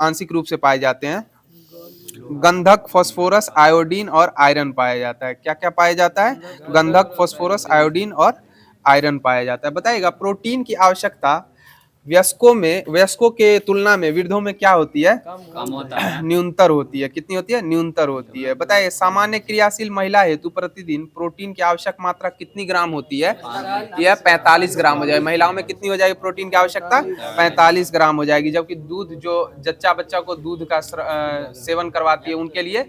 आंशिक रूप से पाए जाते हैं? गंधक, फास्फोरस, आयोडीन और आयरन पाया जाता है। क्या क्या पाया जाता है? गंधक, फास्फोरस, आयोडीन और आयरन पाया जाता है। बताइएगा प्रोटीन की आवश्यकता वयस्कों के तुलना में वृद्धों में क्या होती है? कम होता है, न्यूनतर होती है। कितनी होती है? न्यूनतर होती है। बताइए सामान्य क्रियाशील महिला हेतु प्रतिदिन प्रोटीन की आवश्यक मात्रा कितनी ग्राम होती है? यह 45 ग्राम हो जाएगी। महिलाओं में कितनी हो जाएगी प्रोटीन की आवश्यकता? 45 ग्राम हो जाएगी। जबकि दूध जो जच्चा बच्चा को दूध का सेवन करवाती है उनके लिए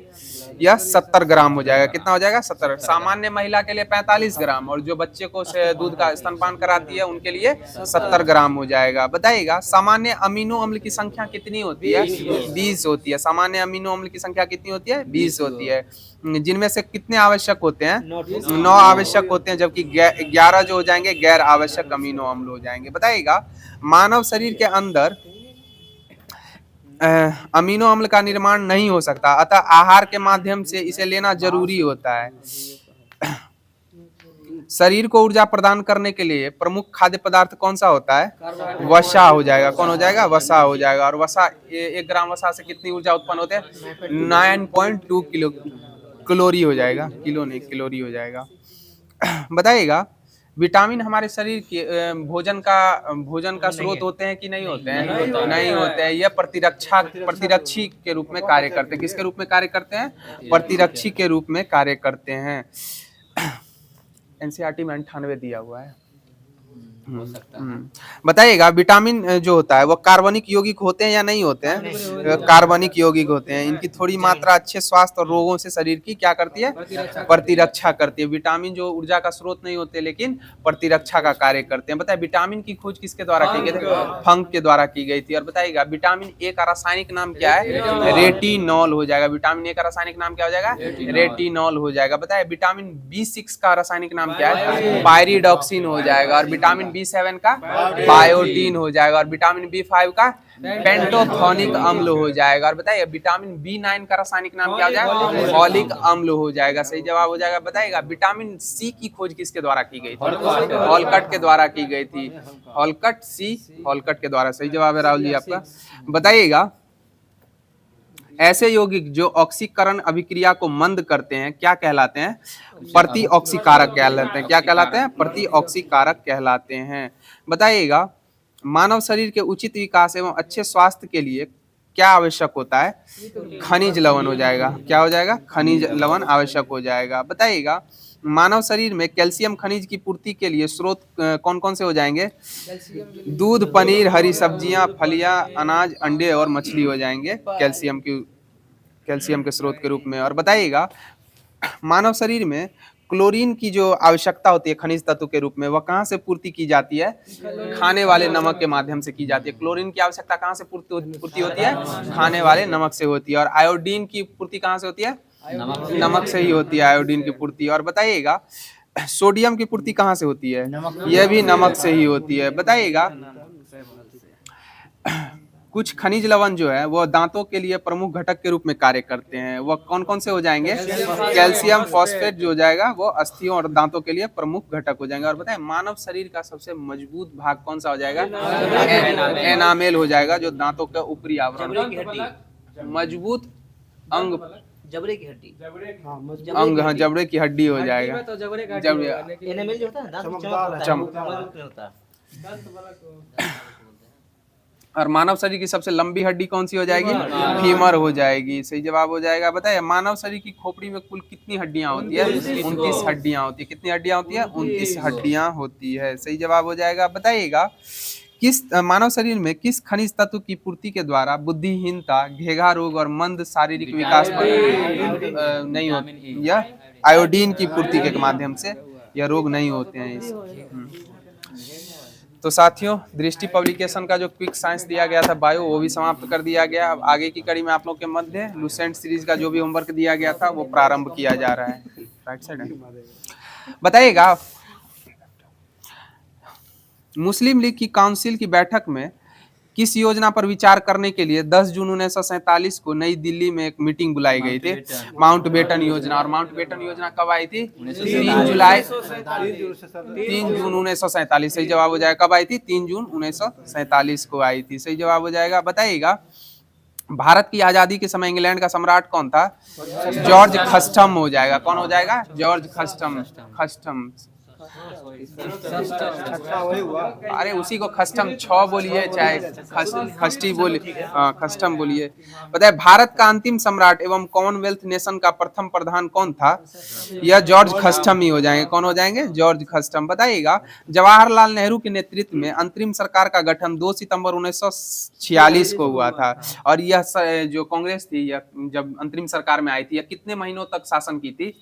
यह 70 ग्राम हो जाएगा। कितना हो जाएगा? 70। सामान्य महिला के लिए 45 ग्राम और जो बच्चे को दूध का स्तनपान कराती है उनके लिए 70 ग्राम हो जाएगा। जाएगा। बताइएगा सामान्य अमीनो अम्ल की संख्या कितनी होती है? 20 होती है। सामान्य अमीनो अम्ल की संख्या कितनी होती है? 20 होती है। जिनमें से कितने आवश्यक होते हैं? 9 आवश्यक होते हैं, जबकि 11 जो हो जाएंगे गैर आवश्यक अमीनो अम्ल हो जाएंगे। बताइएगा मानव शरीर के अंदर अमीनो अम्ल का निर्माण नहीं हो सकता, अतः आहार के माध्यम से इसे लेना जरूरी होता है। शरीर को ऊर्जा प्रदान करने के लिए प्रमुख खाद्य पदार्थ कौन सा होता है? वसा हो जाएगा। कौन हो जाएगा? वसा हो जाएगा। और वसा 1 ग्राम वसा से कितनी ऊर्जा उत्पन्न होते हैं? 9.2 किलो कैलोरी हो जाएगा। किलो नहीं, कैलोरी हो जाएगा। बताइएगा विटामिन हमारे शरीर के भोजन का स्रोत होते हैं कि नहीं होते हैं? नहीं होते हैं। यह प्रतिरक्षी के रूप में कार्य करते हैं। किसके रूप में कार्य करते हैं? प्रतिरक्षी के रूप में कार्य करते हैं। एनसीईआरटी में 98 दिया हुआ है। हो सकता है। बताइएगा विटामिन जो होता है वो कार्बनिक यौगिक होते हैं या नहीं होते हैं? कार्बनिक यौगिक होते हैं। इनकी थोड़ी मात्रा अच्छे स्वास्थ्य और रोगों से शरीर की क्या करती है? प्रतिरक्षा करती है। विटामिन जो ऊर्जा का स्रोत नहीं होते लेकिन प्रतिरक्षा का कार्य करते हैं। बताइए विटामिन की खोज किसके द्वारा की गई थी? फंक के द्वारा की गई थी। और बताइएगा विटामिन ए का रासायनिक नाम क्या है? रेटिनॉल हो जाएगा। विटामिन ए का रासायनिक नाम क्या हो जाएगा? रेटिनॉल हो जाएगा। बताइए विटामिन B6 का रासायनिक नाम क्या है? पायरिडॉक्सिन हो जाएगा। और विटामिन B7 का बायोटीन हो जाएगा। और विटामिन B5 का पेंटोथेनिक अम्ल हो जाएगा। और बताइए विटामिन B9 का रासायनिक नाम क्या हो जाएगा? फॉलिक अम्ल हो जाएगा। सही जवाब हो जाएगा। बताइएगा विटामिन C की खोज किसके द्वारा की गई थी? हॉलकट के द्वारा की गई थी। हॉलकट के द्वारा। सही जवाब है राहुल जी आपका। बताइएगा ऐसे यौगिक जो ऑक्सीकरण अभिक्रिया को मंद करते हैं क्या कहलाते हैं? प्रतिऑक्सीकारक कहलाते हैं। क्या कहलाते हैं? प्रतिऑक्सीकारक कहलाते हैं। बताइएगा मानव शरीर के उचित विकास एवं अच्छे स्वास्थ्य के लिए क्या आवश्यक होता है? खनिज लवण हो जाएगा। क्या हो जाएगा? खनिज लवण आवश्यक हो जाएगा। बताइएगा मानव शरीर में कैल्शियम खनिज की पूर्ति के लिए स्रोत कौन कौन से हो जाएंगे? दूध, पनीर, हरी सब्जियां, फलियां, अनाज, अंडे और मछली हो जाएंगे कैल्शियम के स्रोत के रूप में। और बताइएगा मानव शरीर में क्लोरीन की जो आवश्यकता होती है खनिज तत्व के रूप में वह कहाँ से पूर्ति की जाती है? खाने वाले नमक के माध्यम से की जाती है। क्लोरीन की आवश्यकता कहाँ से पूर्ति होती है? खाने वाले नमक से होती है। और आयोडीन की पूर्ति कहाँ से होती है? नमक से ही होती है आयोडीन की पूर्ति। और बताइएगा सोडियम की पूर्ति कहाँ से होती है? यह भी नमक से ही होती है। बताइएगा कुछ खनिज लवण जो है वो दांतों के लिए प्रमुख घटक के रूप में कार्य करते हैं। वो कौन कौन से हो जाएंगे? कैल्शियम फॉस्फेट जो हो जाएगा वो अस्थियों और दांतों के लिए प्रमुख घटक हो जाएंगे। और बताएं मानव शरीर का सबसे मजबूत भाग कौन सा हो जाएगा? एनामेल हो जाएगा, जो दांतों का ऊपरी आवरण। मजबूत अंग जबड़े की हड्डी अंग, हाँ जबड़े की हड्डी हो जाएगा। एनामेल जो होता है ना चमक होता है। और मानव शरीर की सबसे लंबी हड्डी कौन सी हो जाएगी? फीमर हो जाएगी। सही जवाब हो जाएगा। बताइए मानव शरीर की खोपड़ी में कुल कितनी हड्डियां होती है? 29 हड्डियां होती है। कितनी हड्डियां होती है? 29 हड्डियां होती है। सही जवाब हो जाएगा। बताइएगा किस मानव शरीर में किस खनिज तत्व की पूर्ति के द्वारा बुद्धिहीनता, घेघा रोग और मंद शारीरिक विकास पर नहीं होती? यह आयोडीन की पूर्ति के माध्यम से यह रोग नहीं होते हैं। तो साथियों दृष्टि पब्लिकेशन का जो क्विक साइंस दिया गया था बायो वो भी समाप्त कर दिया गया। अब आगे की कड़ी में आप लोग के मध्य लुसेंट सीरीज का जो भी होमवर्क दिया गया था वो प्रारंभ किया जा रहा है। राइट साइड बताइएगा मुस्लिम लीग की काउंसिल की बैठक में किस योजना पर विचार करने के लिए 10 जून 1947 को नई दिल्ली में एक मीटिंग बुलाई गई थी? माउंटबेटन योजना। और माउंटबेटन योजना कब आई थी? 3 जून 1947। सही जवाब हो जाएगा। कब आई थी? 3 जून 1947 को आई थी। सही जवाब हो जाएगा। बताइएगा भारत की आजादी के समय इंग्लैंड का सम्राट कौन था? जॉर्ज खस्टम हो जाएगा। कौन हो जाएगा? जॉर्ज खस्टम। अरे उसी को खस्टम 6 बोलिए चाहे खस्टी बोलिए, खस्टम बोलिए। बताइए भारत का अंतिम सम्राट एवं कॉमनवेल्थ नेशन का प्रथम प्रधान कौन था? यह जॉर्ज खस्टम ही हो जाएंगे। कौन हो जाएंगे? जॉर्ज खस्टम। बताइएगा जवाहरलाल नेहरू के नेतृत्व में अंतरिम सरकार का गठन 2 सितंबर 1946 को हुआ था। और यह जो कांग्रेस थी यह जब अंतरिम सरकार में आई थी यह कितने महीनों तक शासन की थी?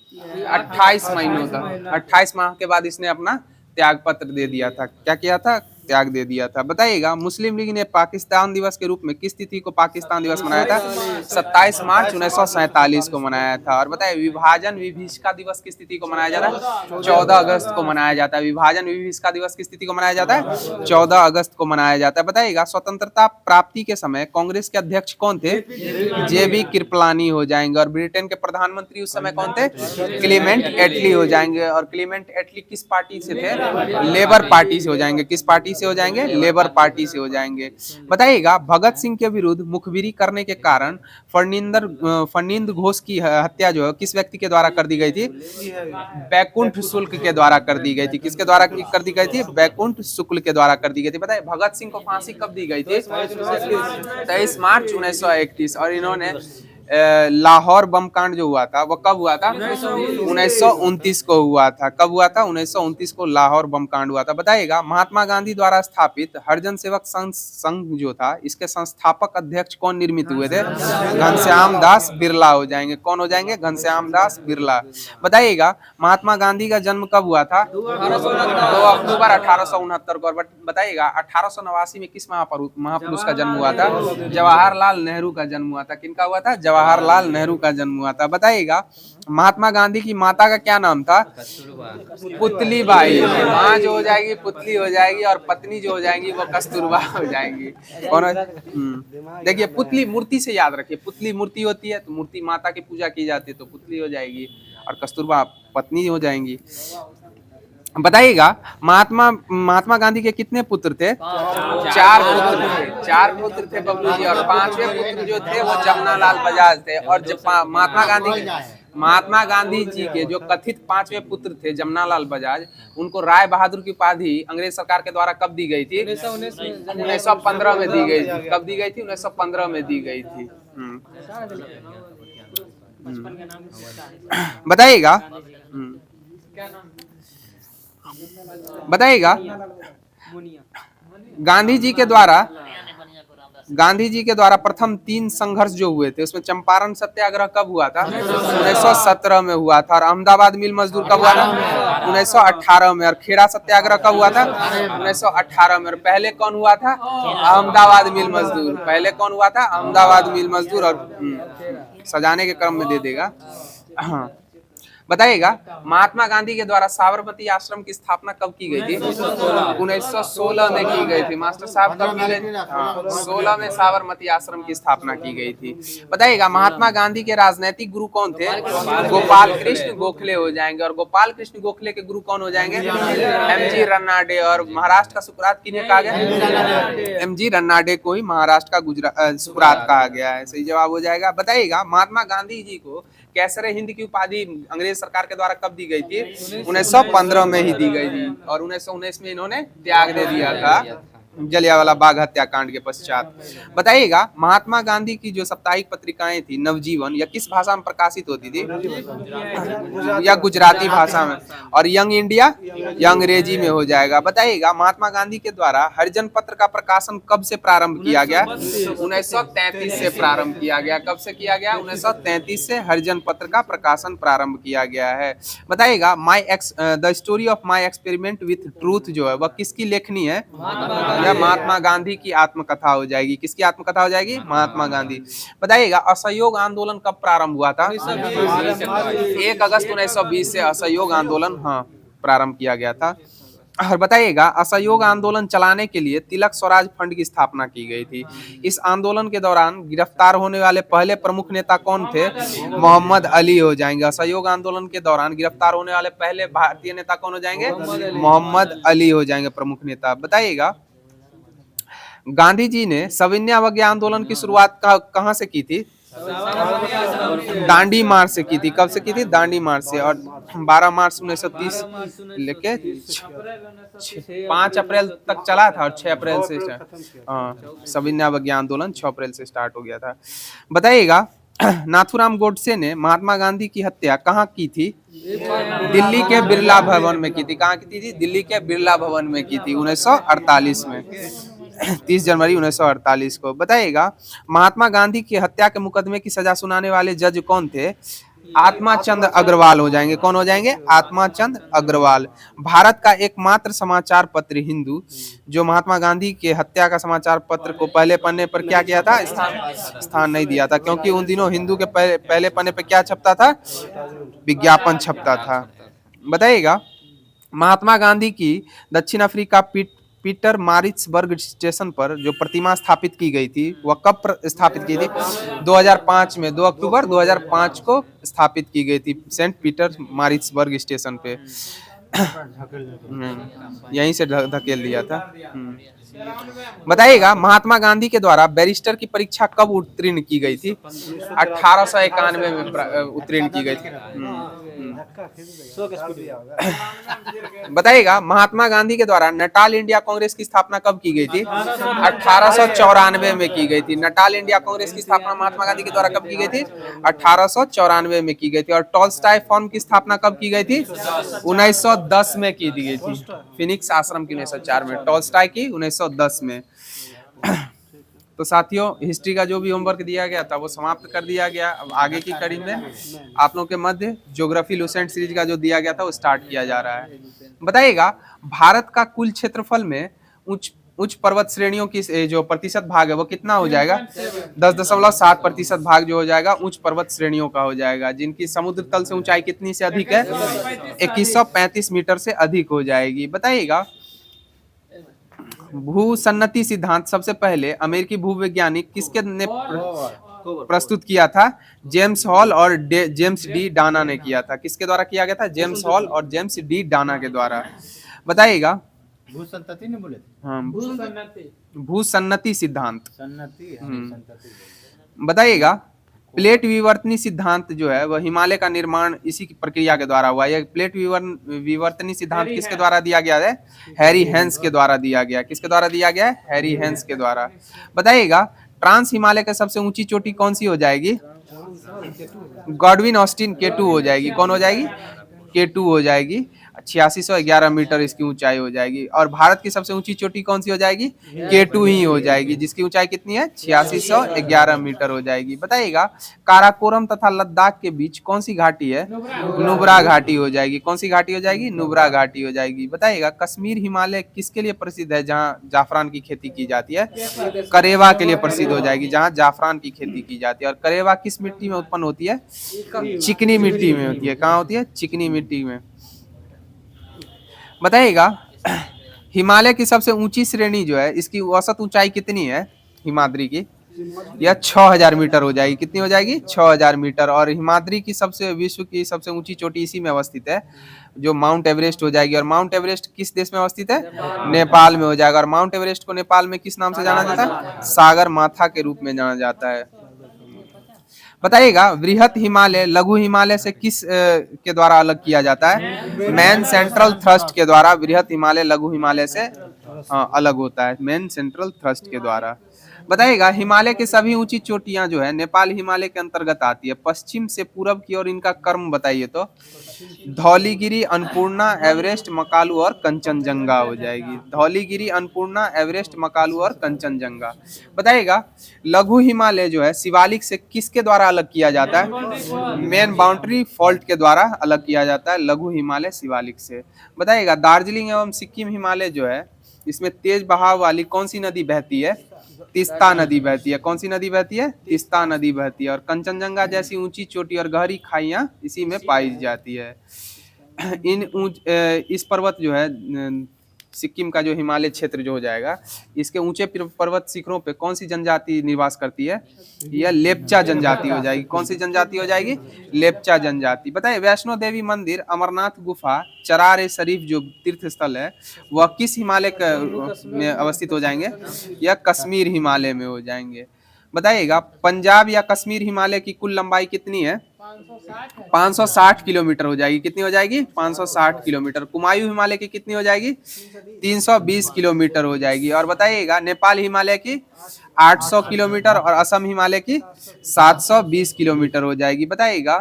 28 महीनों तक। 28 माह के बाद इसने अपना त्याग पत्र दे दिया था। क्या किया था? त्याग दे दिया था। बताइएगा मुस्लिम लीग ने पाकिस्तान दिवस के रूप में किस तिथि को पाकिस्तान दिवस मनाया था? 27 मार्च 1947 को मनाया था। और बताइए विभाजन विभीषिका दिवस किस तिथि को मनाया जाता है? 14 अगस्त को मनाया जाता है। विभाजन विभीषिका दिवस किस तिथि को मनाया जाता है? 14 अगस्त को मनाया जाता है। बताइएगा स्वतंत्रता प्राप्ति के समय कांग्रेस के अध्यक्ष कौन थे? जेबी कृपलानी हो जाएंगे। और ब्रिटेन के प्रधानमंत्री उस समय कौन थे? क्लीमेंट एटली हो जाएंगे। और क्लीमेंट एटली किस पार्टी से थे? लेबर पार्टी से हो जाएंगे। किस पार्टी से हो जाएंगे? लेबर पार्टी से हो जाएंगे। बताइएगा भगत सिंह के विरुद्ध मुखबिरी करने के कारण फर्निंद घोष की हत्या जो है किस व्यक्ति के द्वारा कर दी गई थी? बैकुंठ शुक्ल के द्वारा कर दी गई थी। किसके द्वारा कर दी गई थी? बैकुंठ शुक्ल के द्वारा कर दी गई थी। बताइए भगत सिंह को फांसी कब दी गई थी? 23 मार्च 1931। और इन्होंने लाहौर बम कांड जो हुआ था वो कब हुआ था? 1929 को हुआ था। कब हुआ था? 1929 को लाहौर बम कांड हुआ था। बताइएगा महात्मा गांधी द्वारा स्थापित हरिजन सेवक संघ जो था इसके संस्थापक अध्यक्ष कौन निर्मित हुए थे? घनश्याम दास बिरला हो जाएंगे। कौन हो जाएंगे? घनश्याम दास बिरला। बताइएगा महात्मा गांधी का जन्म कब हुआ था? 2 अक्टूबर 1869 को। और बताइएगा 1889 में किस महापुरुष का जन्म हुआ था? जवाहरलाल नेहरू का जन्म हुआ था। किनका हुआ था? जवाहरलाल नेहरू का जन्म हुआ था। बताइएगा महात्मा गांधी की माता का क्या नाम था? पुतली बाई। माँ जो हो जाएगी पुतली हो जाएगी और पत्नी जो हो जाएंगी वो कस्तूरबा हो जाएंगी। कौन? देखिए पुतली मूर्ति से याद रखिए। पुतली मूर्ति होती है तो मूर्ति माता की पूजा की जाती है तो पुतली हो जाएगी और कस्तूरबा पत्नी हो जाएंगी। बताइएगा महात्मा गांधी के कितने पुत्र थे? 4 पुत्र थे। 4 पुत्र थे बबलू जी। और 5वें पुत्र जो थे वो जमनालाल बजाज थे। और महात्मा गांधी जी के जो कथित 5वें पुत्र थे जमनालाल बजाज, उनको राय बहादुर की उपाधि अंग्रेज सरकार के द्वारा कब दी गई थी? 1915 में दी गई थी। कब दी गई थी? 1915 में दी गई थी। बताइएगा गांधी जी के द्वारा प्रथम 3 संघर्ष जो हुए थे उसमें चंपारण सत्याग्रह कब हुआ था? 1917 में हुआ था। और अहमदाबाद मिल मजदूर कब हुआ था? 1918 में। और खेड़ा सत्याग्रह कब हुआ था? 1918 में। और पहले कौन हुआ था? अहमदाबाद मिल मजदूर। पहले कौन हुआ था? अहमदाबाद मिल मजदूर। और सजाने के क्रम में दे देगा। हाँ बताइएगा महात्मा गांधी के द्वारा साबरमती आश्रम की स्थापना कब की गई थी? 1916 में की गई थी। मास्टर साहब कब की गई थी? 16 में साबरमती आश्रम की स्थापना की गई थी। बताइएगा महात्मा गांधी के राजनैतिक गुरु कौन थे? गोपाल कृष्ण गोखले हो जाएंगे। और गोपाल कृष्ण गोखले के गुरु कौन हो जाएंगे? एमजी रन्नाडे। और महाराष्ट्र का सुकरात किन्हें कहा गया? एमजी रन्नाडे को ही महाराष्ट्र का सुकरात कहा गया है। सही जवाब हो जाएगा। बताइएगा महात्मा गांधी जी को कैसरे हिंद की उपाधि अंग्रेज सरकार के द्वारा कब दी गई थी? 1915 में ही दी गई थी। और 1919 में इन्होंने त्याग दे दिया था जलियांवाला बाग हत्याकांड के पश्चात। बताइएगा महात्मा गांधी की जो साप्ताहिक पत्रिकाएं थी नवजीवन या किस भाषा में प्रकाशित होती थी? या गुजराती भाषा में। और यंग इंडिया या अंग्रेजी में हो जाएगा। बताइएगा महात्मा गांधी के द्वारा हरिजन पत्र का प्रकाशन कब से प्रारंभ किया गया? 1933 से प्रारंभ किया गया। कब से किया गया? 1933 से हरिजन पत्र का प्रकाशन प्रारंभ किया गया है। बताइएगा the story of my experiment with truth जो है वह किसकी लेखनी है? या महात्मा गांधी की आत्मकथा हो जाएगी। किसकी आत्मकथा हो जाएगी? महात्मा गांधी। बताइएगा असहयोग आंदोलन कब प्रारंभ हुआ था? 1 अगस्त 1920 से असहयोग आंदोलन प्रारंभ किया गया था। और बताइएगा असहयोग आंदोलन चलाने के लिए तिलक स्वराज फंड की स्थापना की गई थी। इस आंदोलन के दौरान गिरफ्तार होने वाले पहले प्रमुख नेता कौन थे? मोहम्मद अली हो जाएंगे। असहयोग आंदोलन के दौरान गिरफ्तार होने वाले पहले भारतीय नेता कौन हो जाएंगे? मोहम्मद अली हो जाएंगे प्रमुख नेता। बताइएगा गांधी जी ने सविनय अवज्ञा आंदोलन की शुरुआत कहां से की थी? दांडी मार्च से की थी। कब से की थी? दांडी मार्च से। और 12 मार्च 1930 लेके 5 अप्रैल तक चला था। और 6 अप्रैल से सविनय अवज्ञा आंदोलन 6 अप्रैल से स्टार्ट हो गया था। बताइएगा नाथूराम गोडसे ने महात्मा गांधी की हत्या कहाँ की थी? दिल्ली के बिरला भवन में की थी। कहाँ की थी? दिल्ली के बिरला भवन में की थी 1948 में। 30 जनवरी 1948 को। बताइएगा महात्मा गांधी की हत्या के मुकदमे की सजा सुनाने वाले जज कौन थे? आत्मा चंद अग्रवाल हो जाएंगे। कौन हो जाएंगे? आत्मा चंद अग्रवाल। भारत का एकमात्र समाचार पत्र हिंदू जो महात्मा गांधी के हत्या का समाचार पत्र को पहले पन्ने पर क्या किया था? स्थान नहीं दिया था, क्योंकि उन दिनों हिंदू के पहले पन्ने पर क्या छपता था? विज्ञापन छपता था। बताइएगा, महात्मा गांधी की दक्षिण अफ्रीका पीटर मारिट्सबर्ग स्टेशन पर जो प्रतिमा स्थापित की गई थी वह कब स्थापित की थी? 2005 में, 2 अक्टूबर 2005 को स्थापित की गई थी सेंट पीटर मारिट्सबर्ग स्टेशन पे। यहीं से धकेल दिया था। बताइएगा, महात्मा गांधी के द्वारा बैरिस्टर की परीक्षा कब उत्तीर्ण की गई थी? 1891 में उत्तीर्ण की गई थी। बताइएगा, महात्मा गांधी के द्वारा नटाल इंडिया कांग्रेस की स्थापना कब की गई थी? 1894 में की गई थी। नटाल इंडिया कांग्रेस की स्थापना महात्मा गांधी के द्वारा कब की गई थी? 1894 में की गई थी। और टॉलस्टॉय फर्म की स्थापना कब की गई थी? 1910 में की दी गई थी। फिनिक्स आश्रम की 1904 में, टॉलस्टॉय की 1910 में। तो साथियों, हिस्ट्री का जो भी होमवर्क दिया गया था वो समाप्त कर दिया गया। अब आगे की कड़ी में आप लोगों के मध्य ज्योग्राफी लुसेंट सीरीज का जो दिया गया था वो स्टार्ट किया जा रहा है। बताइएगा, भारत का कुल क्षेत्रफल में उच्च पर्वत श्रेणियों की जो प्रतिशत भाग है वो कितना हो जाएगा? 10.7% भाग जो हो जाएगा उच्च पर्वत श्रेणियों का हो जाएगा, जिनकी समुद्र तल से ऊंचाई कितनी से अधिक है? 2135 मीटर से अधिक हो जाएगी। बताइएगा, भूसन्नति सिद्धांत सबसे पहले अमेरिकी भूवैज्ञानिक किसके ने प्रस्तुत किया था? जेम्स हॉल और जेम्स डी डाना ने किया था। किसके द्वारा किया गया था? जेम्स हॉल और जेम्स डी डाना के द्वारा। बताइएगा, भूसन्नति नहीं बोले थे? हाँ, भूसन्नति सिद्धांत। बताइएगा, प्लेट विवर्तनी सिद्धांत जो है वह हिमालय का निर्माण इसी की प्रक्रिया के द्वारा हुआ। यह प्लेट विवर्तनी सिद्धांत किसके द्वारा दिया गया है? हैरी हेंस के द्वारा दिया गया। किसके द्वारा दिया गया है? हैरी हेंस के द्वारा। बताइएगा, ट्रांस हिमालय की सबसे ऊंची चोटी कौन सी हो जाएगी? गॉडविन ऑस्टिन K2 हो जाएगी। कौन हो जाएगी? K2 हो जाएगी। 8611 मीटर इसकी ऊंचाई हो जाएगी। और भारत की सबसे ऊंची चोटी कौन सी हो जाएगी? K2 ही हो जाएगी, जिसकी ऊंचाई कितनी है? 8611 मीटर हो जाएगी। बताइएगा, काराकोरम तथा लद्दाख के बीच कौन सी घाटी है? नुब्रा घाटी हो जाएगी। कौन सी घाटी हो जाएगी? नुब्रा घाटी हो जाएगी। बताइएगा, कश्मीर हिमालय किसके लिए प्रसिद्ध है जहाँ जाफरान की खेती की जाती है? करेवा के लिए प्रसिद्ध हो जाएगी, जहाँ जाफरान की खेती की जाती है। और करेवा किस मिट्टी में उत्पन्न होती है? चिकनी मिट्टी में होती है। कहाँ होती है? चिकनी मिट्टी में। बताइएगा, हिमालय की सबसे ऊंची श्रेणी जो है इसकी औसत ऊंचाई कितनी है? हिमाद्री की यह 6000 मीटर हो जाएगी। कितनी हो जाएगी? 6000 मीटर। और हिमाद्री की विश्व की सबसे ऊंची चोटी इसी में अवस्थित है, जो माउंट एवरेस्ट हो जाएगी। और माउंट एवरेस्ट किस देश में अवस्थित है? नेपाल में हो जाएगा। और माउंट एवरेस्ट को नेपाल में किस नाम से जाना जाता है? सागर माथा के रूप में जाना जाता है। बताइएगा, वृहत हिमालय लघु हिमालय से किस के द्वारा अलग किया जाता है? मैन सेंट्रल थ्रस्ट के द्वारा वृहत हिमालय लघु हिमालय से अलग होता है, मैन सेंट्रल थ्रस्ट के द्वारा। बताइएगा, हिमालय की सभी ऊंची चोटियां जो है नेपाल हिमालय के अंतर्गत आती है। पश्चिम से पूरब की ओर इनका क्रम बताइए तो? धौलीगिरी, अन्नपूर्णा, एवरेस्ट, मकालू और कंचनजंगा हो जाएगी। धौलीगिरी, अन्नपूर्णा, एवरेस्ट, मकालू और कंचनजंगा। बताइएगा, लघु हिमालय जो है शिवालिक से किसके द्वारा अलग किया जाता है? मेन बाउंड्री फॉल्ट के द्वारा अलग किया जाता है लघु हिमालय शिवालिक से। बताइएगा, दार्जिलिंग एवं सिक्किम हिमालय जो है इसमें तेज बहाव वाली कौन सी नदी बहती है? तीस्ता नदी बहती है। कौन सी नदी बहती है? तीस्ता नदी बहती है। और कंचनजंगा जैसी ऊंची चोटी और गहरी खाइयां इसी में पाई जाती है। इस पर्वत जो है सिक्किम का जो हिमालय क्षेत्र जो हो जाएगा, इसके ऊंचे पर्वत शिखरों पे कौन सी जनजाति निवास करती है? यह लेप्चा जनजाति हो जाएगी। कौन सी जनजाति हो जाएगी? लेप्चा जनजाति। बताइए, वैष्णो देवी मंदिर, अमरनाथ गुफा, चरार शरीफ जो तीर्थ स्थल है वह किस हिमालय में अवस्थित हो जाएंगे? यह कश्मीर हिमालय में हो जाएंगे। बताइएगा, पंजाब या कश्मीर हिमालय की कुल लंबाई कितनी है? 560 किलोमीटर हो जाएगी। कितनी हो जाएगी? 560 किलोमीटर। कुमायूं हिमालय की कितनी हो जाएगी? 320 किलोमीटर हो जाएगी। और बताइएगा, नेपाल हिमालय की 800 किलोमीटर और असम हिमालय की 720 किलोमीटर हो जाएगी। बताइएगा,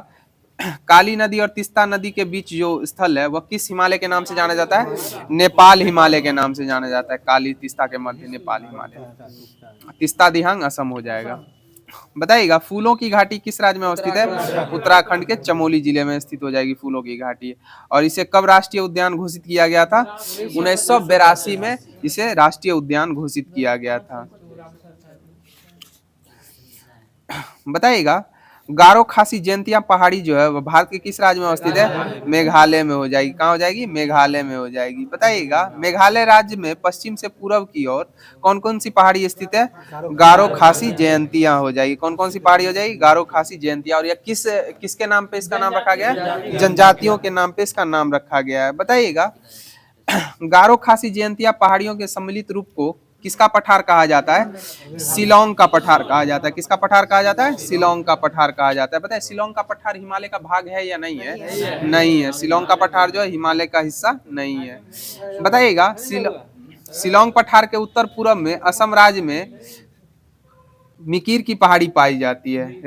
काली नदी और तीस्ता नदी के बीच जो स्थल है वह किस हिमालय के नाम से जाना जाता है? नेपाल हिमालय के नाम से जाना जाता है। काली तीस्ता के मध्य नेपाल हिमालय। तीस्ता दिहांग असम हो जाएगा। बताइएगा फूलों की घाटी किस राज्य में अवस्थित है? उत्तराखंड के चमोली जिले में स्थित हो जाएगी फूलों की घाटी। और इसे कब राष्ट्रीय उद्यान घोषित किया गया था? 1982 में इसे राष्ट्रीय उद्यान घोषित किया गया था। बताइएगा गारो खासी जयंतिया पहाड़ी जो है वह भारत के किस राज्य में अवस्थित है? मेघालय में हो जाएगी। कहाँ हो जाएगी? मेघालय में हो जाएगी। बताइएगा मेघालय राज्य में पश्चिम से पूर्व की ओर कौन कौन सी पहाड़ी स्थित है? गारो खासी जयंतिया हो जाएगी। कौन कौन सी पहाड़ी हो जाएगी? गारो खासी जयंतिया। और यह किसके नाम पे इसका नाम रखा गया है? जनजातियों के नाम पे इसका नाम रखा गया है। बताइएगा गारो खासी जयंतिया पहाड़ियों के सम्मिलित रूप को किसका पठार कहा जाता है? शिलोंग का पठार कहा जाता है। किसका पठार कहा जाता है? शिलोंग का पठार कहा जाता है। पता है शिलोंग का पठार हिमालय का भाग है या नहीं है? नहीं है। शिलोंग का पठार जो है हिमालय का हिस्सा नहीं है। बताइएगा शिलोंग पठार के उत्तर पूर्व में असम राज्य में मिकिर की पहाड़ी पाई जाती है।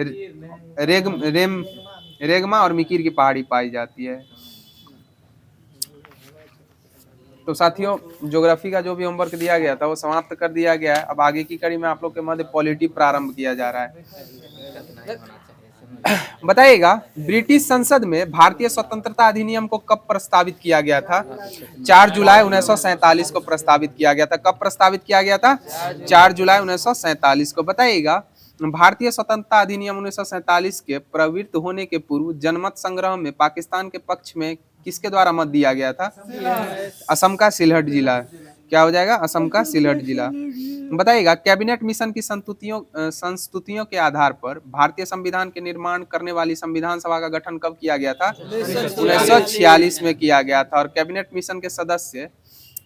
रेगमा और मिकिर की पहाड़ी पाई जाती है। तो साथियों ज्योग्राफी का जो भी होमवर्क दिया गया था वो समाप्त कर दिया गया है। अब आगे की कड़ी में आप लोग के मध्य पॉलिटी प्रारंभ किया जा रहा है। बताइएगा ब्रिटिश संसद में भारतीय स्वतंत्रता अधिनियम को कब प्रस्तावित किया गया था? 4 जुलाई 1947 को प्रस्तावित किया गया था। कब प्रस्तावित किया गया था? 4 जुलाई 1947 को। बताइएगा भारतीय स्वतंत्रता अधिनियम 1947 के प्रवृत्त होने के पूर्व जनमत संग्रह में पाकिस्तान के पक्ष में किसके द्वारा मत दिया गया था? असम का सिलहट जिला। क्या हो जाएगा? असम का सिलहट जिला। बताइएगा कैबिनेट मिशन की संस्तुतियों के आधार पर भारतीय संविधान के निर्माण करने वाली संविधान सभा का गठन कब किया गया था? 1946 में किया गया था। और कैबिनेट मिशन के सदस्य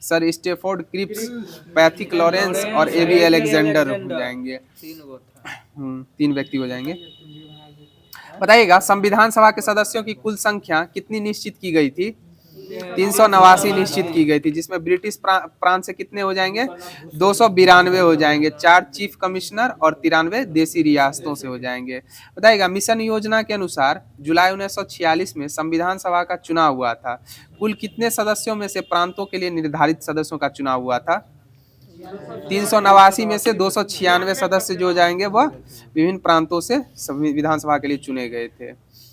sir Stafford Cripps, Pethick Lawrence और एबी अलेक्जेंडर हो जाएंगे। 3 व्यक्ति हो जाएंगे। बताइएगा संविधान सभा के सदस्यों की कुल संख्या कितनी निश्चित की गई थी? 389 निश्चित की गई थी, जिसमें ब्रिटिश प्रांत से कितने हो जाएंगे? 292 हो जाएंगे। 4 चीफ कमिश्नर और 93 देसी रियासतों से हो जाएंगे। बताइएगा मिशन योजना के अनुसार जुलाई 1946 में संविधान सभा का चुनाव हुआ था। कुल कितने सदस्यों में से प्रांतों के लिए निर्धारित सदस्यों का चुनाव हुआ था? 389 में से 296 सदस्य जो हो जाएंगे वह विभिन्न प्रांतों से संविधान सभा के लिए चुने गए थे।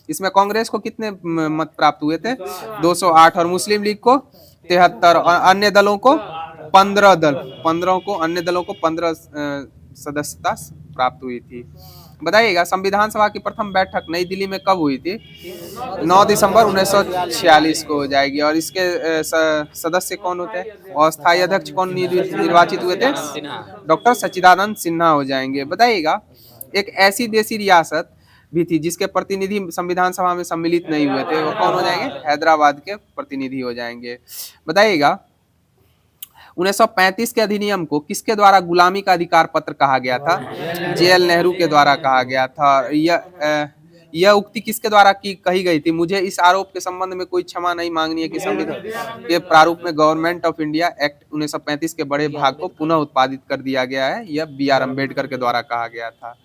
इसमें कांग्रेस को कितने मत प्राप्त हुए थे? 208 और मुस्लिम लीग को 73 और अन्य दलों को 15 सदस्यता प्राप्त हुई थी। बताइएगा संविधान सभा की प्रथम बैठक नई दिल्ली में कब हुई थी? 9 दिसंबर 1946 को हो जाएगी। और इसके सदस्य कौन होते हैं? अस्थायी अध्यक्ष कौन निर्वाचित हुए थे? डॉक्टर सच्चिदानंद सिन्हा हो जाएंगे। बताइएगा एक ऐसी देसी रियासत भी थी जिसके प्रतिनिधि संविधान सभा में सम्मिलित नहीं हुए थे, वो कौन हो जाएंगे? हैदराबाद के प्रतिनिधि हो जाएंगे। बताइएगा 1935 के अधिनियम को किसके द्वारा गुलामी का अधिकार पत्र कहा गया था? जेएल नेहरू के द्वारा कहा गया था। यह उक्ति किसके द्वारा कही गई थी? मुझे इस आरोप के संबंध में कोई क्षमा नहीं मांगनी है कि संविधान के प्रारूप में गवर्नमेंट ऑफ इंडिया एक्ट 1935 के बड़े भाग को पुनः उत्पादित कर दिया गया है। यह BR अम्बेडकर के द्वारा कहा गया था।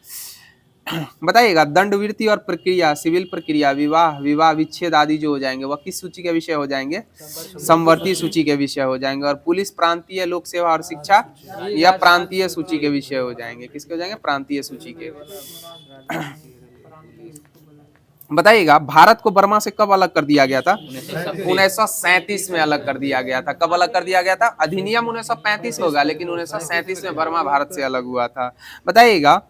बताइएगा दंडवृत्ति और प्रक्रिया, सिविल प्रक्रिया, विवाह विच्छेद आदि जो हो जाएंगे वह किस सूची के विषय हो जाएंगे? समवर्ती सूची के विषय हो जाएंगे। और पुलिस, प्रांतीय लोक सेवा और शिक्षा या प्रांतीय सूची के विषय हो जाएंगे। किसके हो जाएंगे? प्रांतीय सूची के। बताइएगा भारत को बर्मा से कब अलग कर दिया गया था? 1937 में अलग कर दिया गया था। कब अलग कर दिया गया था? अधिनियम 1935 होगा लेकिन 1937 में बर्मा भारत से अलग हुआ था। बताइएगा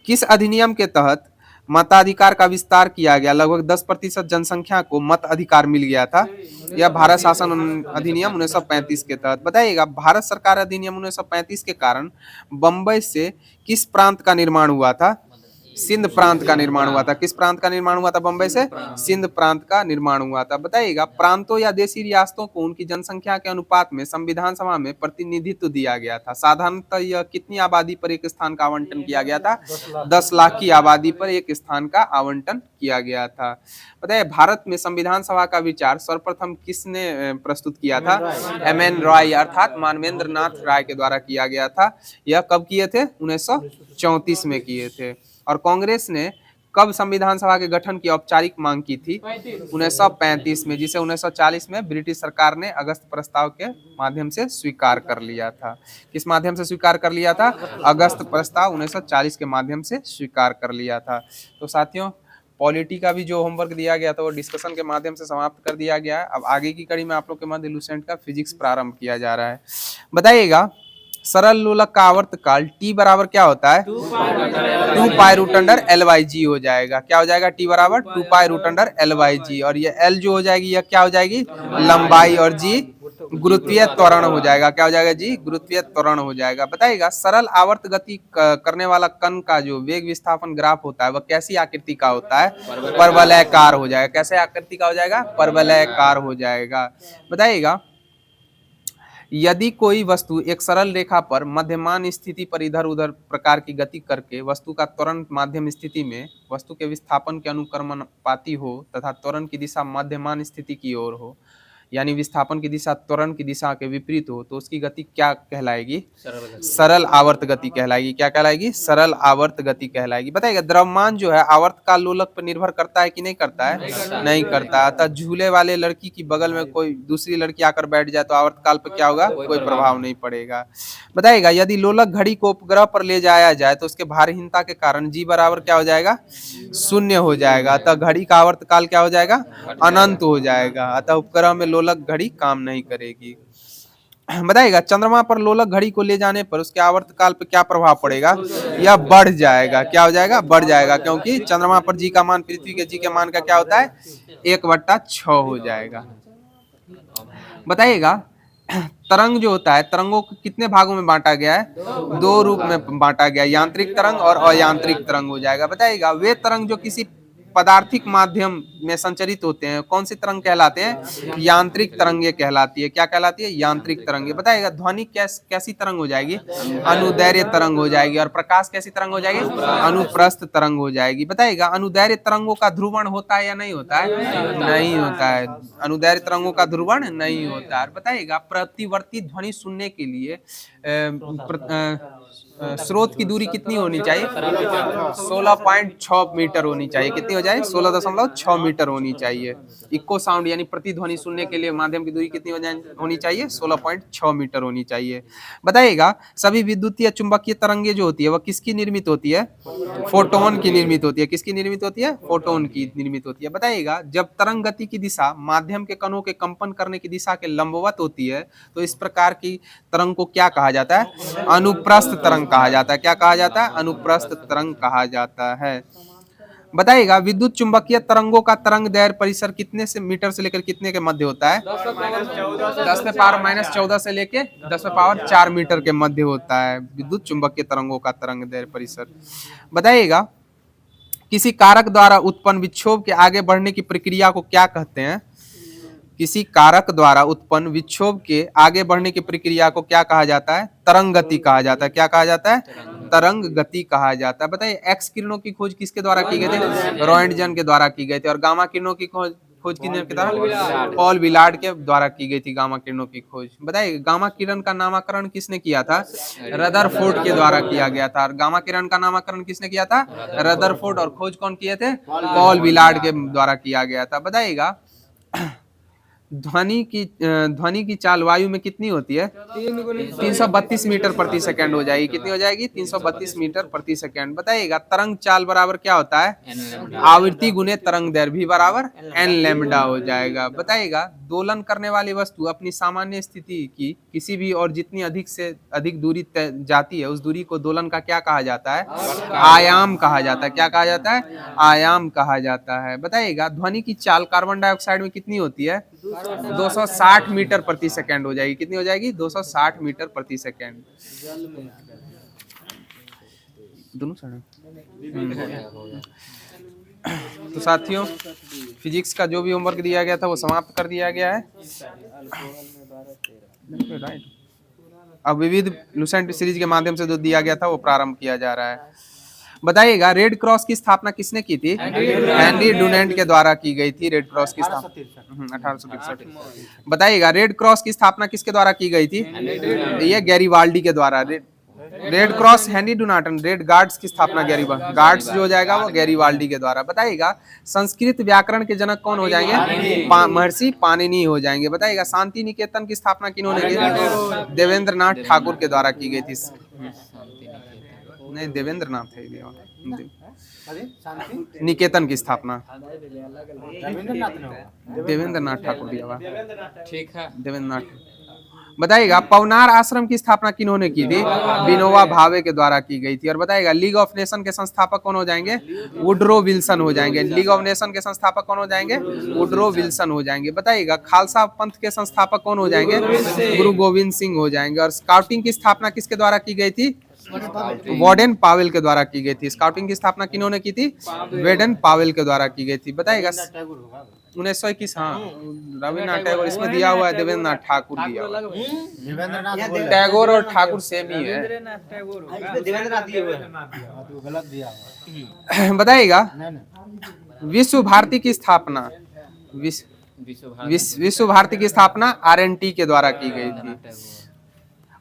किस अधिनियम के तहत मताधिकार का विस्तार किया गया? लगभग 10% जनसंख्या को मत अधिकार मिल गया था। यह भारत शासन अधिनियम 1935 के तहत। बताइएगा भारत सरकार अधिनियम 1935 के कारण बंबई से किस प्रांत का निर्माण हुआ था? सिंध प्रांत का निर्माण हुआ था। किस प्रांत का निर्माण हुआ था बंबई से? सिंध प्रांत का निर्माण हुआ था। बताइएगा प्रांतों या देशी रियासतों को उनकी जनसंख्या के अनुपात में संविधान सभा में प्रतिनिधित्व दिया गया था। साधारणतः यह कितनी आबादी पर एक स्थान का आवंटन किया गया था? 10 लाख की आबादी पर एक स्थान का आवंटन किया गया था। बताइए भारत में संविधान सभा का विचार सर्वप्रथम किसने प्रस्तुत किया था? MN रॉय अर्थात मानवेंद्र नाथ राय के द्वारा किया गया था। यह कब किए थे? 1934 में किए थे। और कांग्रेस ने कब संविधान सभा के गठन की औपचारिक मांग की थी? 1935 में, जिसे 1940 में ब्रिटिश सरकार ने अगस्त प्रस्ताव के माध्यम से स्वीकार कर लिया था। किस माध्यम से स्वीकार कर लिया था? अगस्त प्रस्ताव 1940 के माध्यम से स्वीकार कर लिया था। तो साथियों, पॉलिटी का भी जो होमवर्क दिया गया था वो डिस्कशन के माध्यम से समाप्त कर दिया गया है। अब आगे की कड़ी में आप लोग के मध्य लूसेंट का फिजिक्स प्रारंभ किया जा रहा है। बताइएगा, सरल लोलक का आवर्तकाल t बराबर क्या होता है? 2 पाई रूट अंडर LG हो जाएगा। क्या हो जाएगा? t बराबर 2 पाई रूट अंडर LG, और ये L जो हो जाएगी यह क्या हो जाएगी? लंबाई, और G गुरुत्वीय त्वरण हो जाएगा। क्या हो जाएगा? G गुरुत्वीय त्वरण हो जाएगा। बताइएगा, सरल आवर्त गति करने वाला कण का जो वेग विस्थापन ग्राफ होता है वह कैसी आकृति का होता है? परवलयाकार हो जाएगा। कैसे आकृति का हो जाएगा? परवलयाकार हो जाएगा। बताइएगा, यदि कोई वस्तु एक सरल रेखा पर मध्यमान स्थिति पर इधर उधर प्रकार की गति करके वस्तु का त्वरण माध्यम स्थिति में वस्तु के विस्थापन के अनुक्रमानुपाती हो तथा त्वरण की दिशा मध्यमान स्थिति की ओर हो, यानी विस्थापन की दिशा त्वरण की दिशा के विपरीत हो, तो उसकी गति क्या कहलाएगी? सरल आवर्त गति कहलाएगी। क्या कहलाएगी? सरल आवर्त गति कहलाएगी। बताइएगा, द्रव्यमान जो है आवर्त काल लोलक पर निर्भर करता है कि नहीं करता है? नहीं करता। अतः झूले वाले लड़की की बगल में कोई दूसरी लड़की आकर बैठ जाए तो आवर्त काल पर क्या होगा? कोई प्रभाव नहीं पड़ेगा। बताइएगा, यदि लोलक घड़ी को उपग्रह पर ले जाया जाए तो उसके भारहीनता के कारण G बराबर क्या हो जाएगा? 0 हो जाएगा। अतः घड़ी का आवर्त काल क्या हो जाएगा? अनंत हो जाएगा। अतः उपग्रह में लोलक घड़ी काम नहीं करेगी। बताइएगा, चंद्रमा पर लोलक घड़ी को ले जाने पर उसके आवर्त काल पर क्या प्रभाव पड़ेगा? यह बढ़ जाएगा। क्या हो जाएगा? बढ़ जाएगा, क्योंकि चंद्रमा पर G का मान पृथ्वी के G के मान का क्या होता है? 1/6 हो जाएगा। बताइएगा, तरंग जो होता है, तरंगों को कितने भागों में बांटा गया है? 2 रूप में बांटा गया, यांत्रिक तरंग और अयांत्रिक तरंग हो जाएगा। बताइएगा, वे तरंग जो किसी पदार्थिक माध्यम में संचरित होते हैं कौन सी तरंग कहलाते हैं? यांत्रिक तरंगे कहलाती है। क्या कहलाती है? यांत्रिक तरंगे। बताइएगा, ध्वनि कैसी तरंग हो जाएगी? अनुदैर्घ्य तरंग हो जाएगी। और प्रकाश कैसी तरंग हो जाएगी? अनुप्रस्थ तरंग हो जाएगी। बताइएगा, अनुदैर्घ्य तरंगों का ध्रुवण होता है या नहीं होता है? नहीं होता है। अनुदैर्घ्य तरंगों का ध्रुवण नहीं होता है। बताइएगा, प्रतिवर्ती ध्वनि सुनने के लिए स्रोत की दूरी कितनी होनी चाहिए? 16.6 मीटर होनी चाहिए। कितनी हो जाए? 16.6 मीटर होनी चाहिए। इको साउंड यानी प्रतिध्वनि सुनने के लिए माध्यम की दूरी कितनी होनी चाहिए? 16.6 मीटर होनी चाहिए। बताइएगा, सभी विद्युतीय चुंबकीय तरंगे जो होती है वह किसकी निर्मित होती है? फोटोन की निर्मित होती है। किसकी निर्मित होती है? फोटोन की निर्मित होती है। बताइएगा, जब तरंग गति की दिशा माध्यम के कणों के कंपन करने की दिशा के लंबवत होती है तो इस प्रकार की तरंग को क्या कहा जाता है? अनुप्रस्थ तरंग कहा जाता है। क्या कहा जाता है? अनुप्रस्थ तरंग कहा जाता है। बताइएगा, विद्युत चुंबकीय तरंगों का तरंग दैर्घ्य परिसर कितने से मीटर से लेकर कितने के मध्य होता है? 10⁻14 से लेकर 10⁻4 मीटर के मध्य होता है विद्युत चुंबकीय तरंगों का तरंग दैर्घ्य परिसर। बताइएगा, किसी कारक द्वारा उत्पन्न विक्षोभ के आगे बढ़ने की प्रक्रिया को क्या कहते हैं? किसी कारक द्वारा उत्पन्न विक्षोभ के आगे बढ़ने की प्रक्रिया को क्या कहा जाता है? तरंग गति कहा जाता है। क्या कहा जाता है? तरंग गति कहा जाता है। बताइए, एक्स किरणों की खोज किसके द्वारा की गई थी? रोएंटजन के द्वारा की गई थी। और गामा किरणों की खोज किसके द्वारा? पॉल विलार्ड के द्वारा की गई थी गामा किरणों की खोज। बताइए, गामा किरण का नामकरण किसने किया था? रदरफोर्ड के द्वारा किया गया था। और गामा किरण का नामकरण किसने किया था? रदरफोर्ड। और खोज कौन किए थे? पॉल विलार्ड के द्वारा किया गया था। बताइएगा, ध्वनि की चाल वायु में कितनी होती है? 332 मीटर प्रति सेकंड हो जाएगी। कितनी हो जाएगी? 332 मीटर प्रति सेकंड। बताइएगा, तरंग चाल बराबर क्या होता है? आवृत्ति गुने तरंग दैर्घ्य भी बराबर n लैम्डा हो जाएगा। बताइएगा, दोलन करने वाली वस्तु अपनी सामान्य स्थिति की किसी भी और जितनी अधिक से अधिक दूरी जाती है उस दूरी को दोलन का क्या कहा जाता है? आयाम कहा जाता है। क्या कहा जाता है? आयाम कहा जाता है। बताइएगा, ध्वनि की चाल कार्बन डाइऑक्साइड में कितनी होती है? 260 मीटर प्रति सेकंड हो जाएगी। कितनी हो जाएगी? 260 मीटर प्रति सेकंड। दोनों साइड। तो साथियों, फिजिक्स का जो भी होमवर्क दिया गया था वो समाप्त कर दिया गया है। अब विविध लूसेंट सीरीज के माध्यम से जो दिया गया था वो प्रारंभ किया जा रहा है। बताइएगा, रेड क्रॉस की स्थापना किसने की थी? हेनरी डुनेंट के द्वारा की गई थी रेड क्रॉस की स्थापना 1863। बताइएगा, रेड क्रॉस की स्थापना किसके द्वारा की गई थी? ये गैरीवाल्डी के द्वारा। Red Cross Henry Dunant, red guards की स्थापना गार्ड्स जो हो जाएगा वो गैरीवाल्डी के द्वारा। बताइएगा संस्कृत व्याकरण के जनक कौन हो जाएंगे? महर्षि पाणिनि हो जाएंगे। बताइएगा शांति निकेतन की स्थापना किन्होंने की थी? देवेंद्रनाथ ठाकुर के द्वारा की गई थी। नहीं, देवेंद्रनाथ है ये। अरे शांति निकेतन की स्थापना रविंद्रनाथ ने होगा। देवेंद्रनाथ ठाकुर दिया हुआ। ठीक है। देवेंद्रनाथ। बताइएगा पवनार आश्रम की स्थापना किन्होंने की थी? विनोबा भावे के द्वारा की गई थी। और बताइएगा लीग ऑफ नेशन के संस्थापक कौन हो जाएंगे? वुडरो विल्सन हो जाएंगे। लीग ऑफ नेशन के संस्थापक कौन हो जाएंगे? वुडरो विल्सन हो जाएंगे। बताइएगा खालसा पंथ के संस्थापक कौन हो जाएंगे? गुरु गोविंद सिंह हो जाएंगे। और स्काउटिंग की स्थापना किसके द्वारा की गई थी? वार्डन पावेल के द्वारा की गई थी। स्काउटिंग की स्थापना किन्होंने की थी? वार्डन पावेल के द्वारा की गई थी। बताइएगा 1921। हाँ, रविन्द्रनाथ टैगोर इसमें दिया हुआ है, देवेंद्रनाथ ठाकुर दिया हुआ है। देवेंद्रनाथ टैगोर और ठाकुर सेम ही है। देवेंद्रनाथ दिए हुए हैं। तो गलत दिया हुआ। बताइएगा नहीं नहीं विश्व भारती की स्थापना विश्व भारती की स्थापना RNT के द्वारा की गई थी।